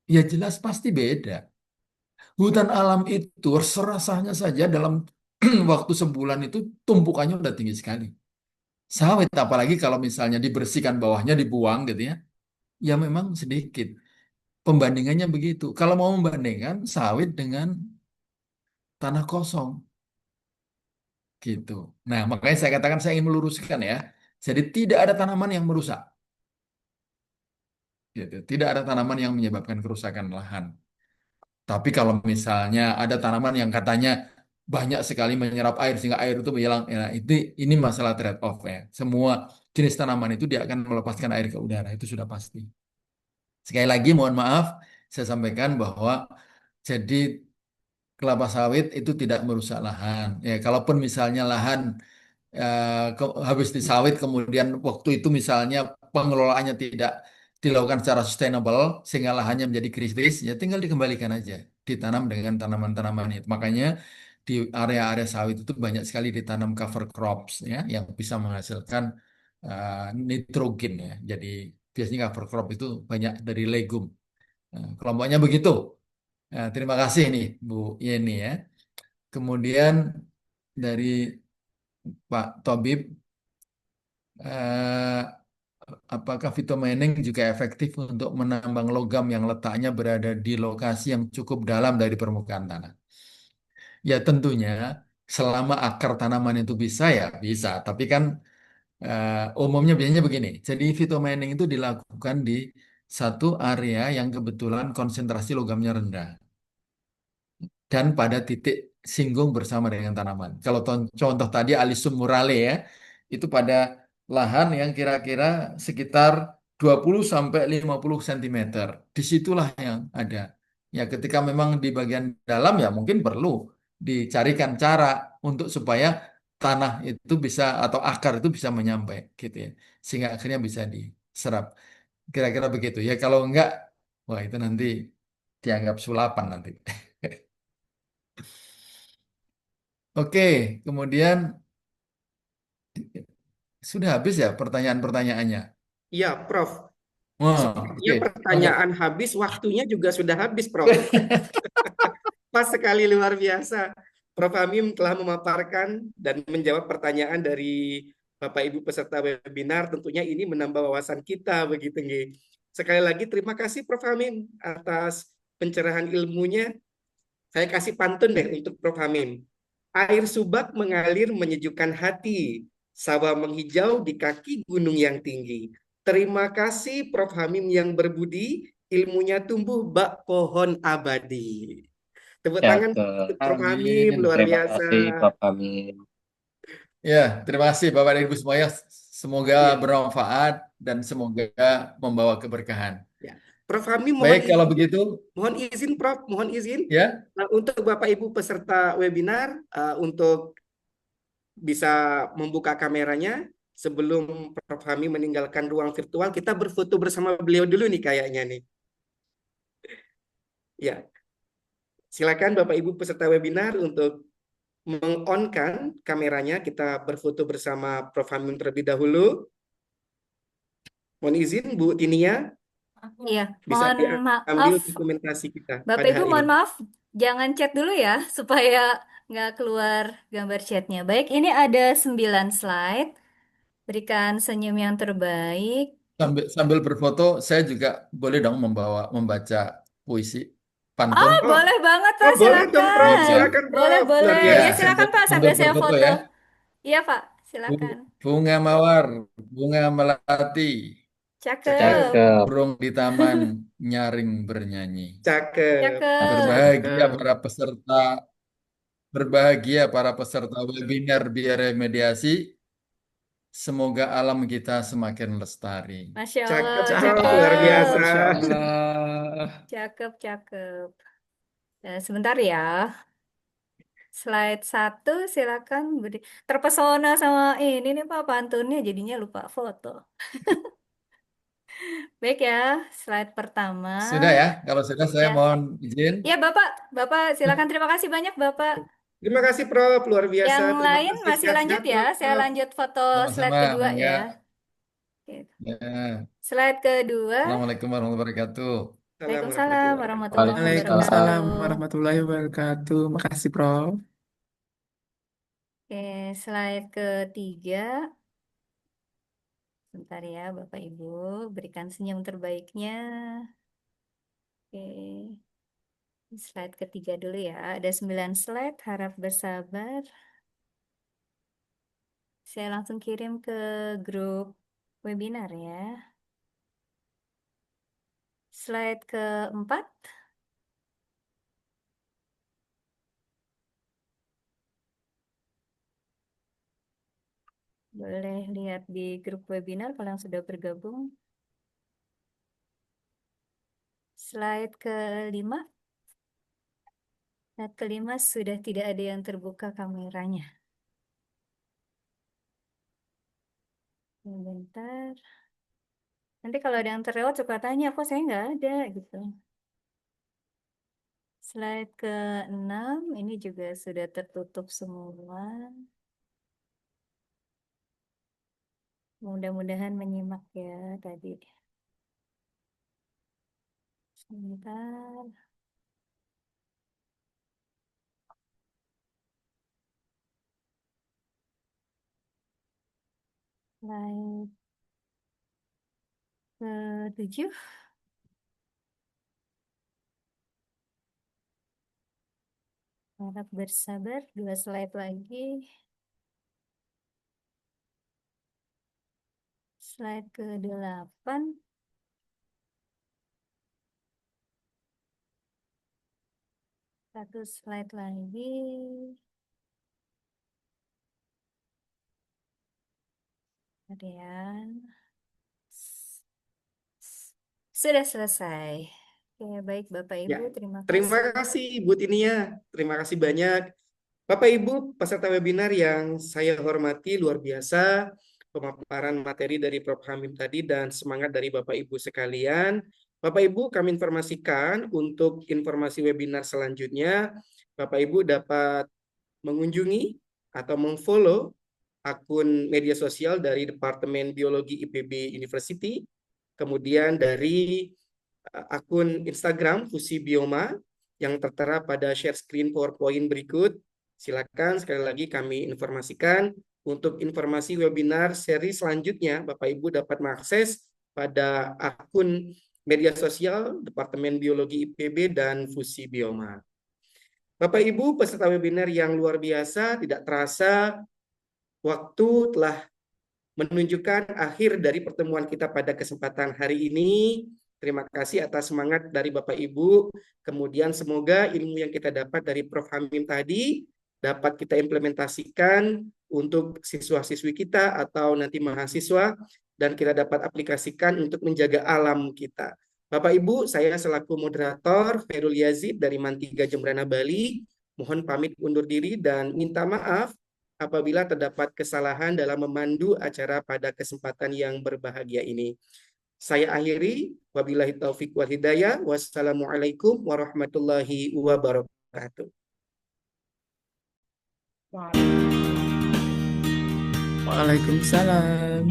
Ya jelas pasti beda. Hutan alam itu serasanya saja dalam waktu sebulan itu tumpukannya udah tinggi sekali. Sawit apalagi kalau misalnya dibersihkan bawahnya dibuang gitu ya. Ya memang sedikit. Pembandingannya begitu. Kalau mau membandingkan sawit dengan tanah kosong gitu. Nah, makanya saya katakan saya ingin meluruskan ya. Jadi tidak ada tanaman yang merusak. Gitu. Tidak ada tanaman yang menyebabkan kerusakan lahan. Tapi kalau misalnya ada tanaman yang katanya banyak sekali menyerap air sehingga air itu hilang, ya, ini masalah trade off ya. Semua jenis tanaman itu dia akan melepaskan air ke udara, itu sudah pasti. Sekali lagi mohon maaf, saya sampaikan bahwa jadi kelapa sawit itu tidak merusak lahan. Ya, kalaupun misalnya lahan habis disawit kemudian waktu itu misalnya pengelolaannya tidak dilakukan secara sustainable sehingga lahannya menjadi kritis ya tinggal dikembalikan aja ditanam dengan tanaman-tanaman itu makanya di area-area sawit itu banyak sekali ditanam cover crops ya yang bisa menghasilkan nitrogen ya jadi biasanya cover crop itu banyak dari legum. Nah, kelompoknya begitu. Nah, terima kasih nih Bu Yeni ya kemudian dari Pak Tobib eh, apakah phytomining juga efektif untuk menambang logam yang letaknya berada di lokasi yang cukup dalam dari permukaan tanah? Ya tentunya selama akar tanaman itu bisa ya bisa. Tapi kan umumnya biasanya begini. Jadi phytomining itu dilakukan di satu area yang kebetulan konsentrasi logamnya rendah dan pada titik singgung bersama dengan tanaman. Kalau contoh tadi Alisum murale ya, itu pada lahan yang kira-kira sekitar 20 sampai 50 cm. Disitulah yang ada. Ya ketika memang di bagian dalam ya mungkin perlu dicarikan cara untuk supaya tanah itu bisa atau akar itu bisa menyampai gitu ya. Sehingga akhirnya bisa diserap. Kira-kira begitu. Ya kalau enggak, wah itu nanti dianggap sulapan nanti. Oke, kemudian sudah habis ya pertanyaan-pertanyaannya. Iya, Prof. Wah, Sepertinya oke. Monggo. pertanyaan habis, waktunya juga sudah habis, Prof. Pas sekali luar biasa. Prof. Hamim telah memaparkan dan menjawab pertanyaan dari Bapak Ibu peserta webinar, tentunya ini menambah wawasan kita begitu nggih. Sekali lagi terima kasih Prof. Hamim atas pencerahan ilmunya. Saya kasih pantun deh untuk Prof. Hamim. Air Subak mengalir menyejukkan hati, sawah menghijau di kaki gunung yang tinggi. Terima kasih Prof. Hamim yang berbudi, ilmunya tumbuh bak pohon abadi. Tepuk tangan Cakep. untuk Prof. Hamim, Amin. luar Terima biasa. kasih Prof. Amin. Ya, terima kasih Bapak dan Ibu semuanya. Semoga Ya, bermanfaat dan semoga membawa keberkahan. ya. Prof. Hamim Baik, kalau begitu, mohon izin Prof, mohon izin ya, untuk Bapak Ibu peserta webinar untuk bisa membuka kameranya sebelum Prof. Hamim meninggalkan ruang virtual, kita berfoto bersama beliau dulu nih kayaknya nih. Ya, silakan Bapak Ibu peserta webinar untuk meng-on-kan kameranya, kita berfoto bersama Prof. Hamim terlebih dahulu. Mohon izin Bu Tinia, Iya, bisa mohon diambil maaf, dokumentasi kita Bapak pada Ibu hari ini. mohon maaf, jangan chat dulu ya, supaya nggak keluar gambar chatnya. Baik, ini ada 9 slide, berikan senyum yang terbaik. sambil berfoto, saya juga boleh dong membaca puisi pantun. Oh, Oh, boleh banget Pak, oh boleh dong Prof, silakan. Ya, silakan Boleh, Prof, luar boleh. ya Ya biasa. silakan Pak, sambil sambil saya berfoto foto. ya. Iya Pak, silakan. Bunga mawar, bunga melati, Cakep, Cakep, Cakep. burung di taman nyaring bernyanyi. cakep, cakep. Berbahagia cakep. para peserta, berbahagia para peserta webinar biar remediasi. Semoga alam kita semakin lestari. Masya Allah, Cakep, Prof. Luar cakep. biasa. Cakep, Masya Allah. Cakep, cakep. Sebentar ya. Slide 1, silakan. Terpesona sama ini nih Pak, pantunnya jadinya lupa foto. Baik ya, slide pertama. Sudah ya, kalau sudah saya Ya, mohon izin. ya Bapak silakan. Terima kasih banyak Bapak. Terima kasih Prof, luar biasa. Yang Terima lain kasih, masih lanjut sehat-sehat ya. Saya Prof. lanjut foto slide Sama-sama, kedua Mangga. ya. Oke. Ya. Slide kedua. Assalamualaikum warahmatullahi wabarakatuh. Waalaikumsalam Assalamualaikum warahmatullahi warahmatullahi wabarakatuh. Waalaikumsalam. Waalaikumsalam wabarakatuh. warahmatullahi wabarakatuh. Makasih, Prof. Oke, slide ketiga. Sebentar ya, Bapak Ibu, berikan senyum terbaiknya. Oke, slide ketiga dulu ya. Ada 9 slide, harap bersabar. Saya langsung kirim ke grup webinar ya. Slide keempat. Boleh lihat di grup webinar kalau yang sudah bergabung. Slide kelima. Slide kelima sudah tidak ada yang terbuka kameranya. Sebentar. Nanti kalau ada yang terlewat suka tanya, kok saya nggak ada gitu. Slide ke-6 ini juga sudah tertutup semua. Mudah-mudahan menyimak ya tadi. Sebentar. Slide ke-7. Harap bersabar, 2 slide lagi. Slide ke-8. Satu slide lagi. Kemudian sudah selesai. Oke, baik Bapak Ya, Ibu, terima terima kasih. kasih Bu Tinia. Terima kasih banyak. Bapak Ibu peserta webinar yang saya hormati, luar biasa pemaparan materi dari Prof. Hamim tadi dan semangat dari Bapak Ibu sekalian. Bapak Ibu kami informasikan untuk informasi webinar selanjutnya, Bapak Ibu dapat mengunjungi atau memfollow akun media sosial dari Departemen Biologi IPB University, kemudian dari akun Instagram Fusi Bioma yang tertera pada share screen PowerPoint berikut. Silakan sekali lagi kami informasikan Untuk informasi webinar seri selanjutnya, Bapak Ibu dapat mengakses pada akun media sosial Departemen Biologi IPB dan Fusi Bioma. Bapak Ibu peserta webinar yang luar biasa, tidak terasa waktu telah menunjukkan akhir dari pertemuan kita pada kesempatan hari ini. Terima kasih atas semangat dari Bapak Ibu. Kemudian semoga ilmu yang kita dapat dari Prof. Hamim tadi dapat kita implementasikan untuk siswa-siswi kita atau nanti mahasiswa, dan kita dapat aplikasikan untuk menjaga alam kita. Bapak Ibu, saya selaku moderator Ferul Yazid dari Mantiga Jembrana Bali, mohon pamit undur diri dan minta maaf apabila terdapat kesalahan dalam memandu acara pada kesempatan yang berbahagia ini. Saya akhiri, wabillahi taufik wal hidayah, wassalamualaikum warahmatullahi wabarakatuh. Waalaikumsalam.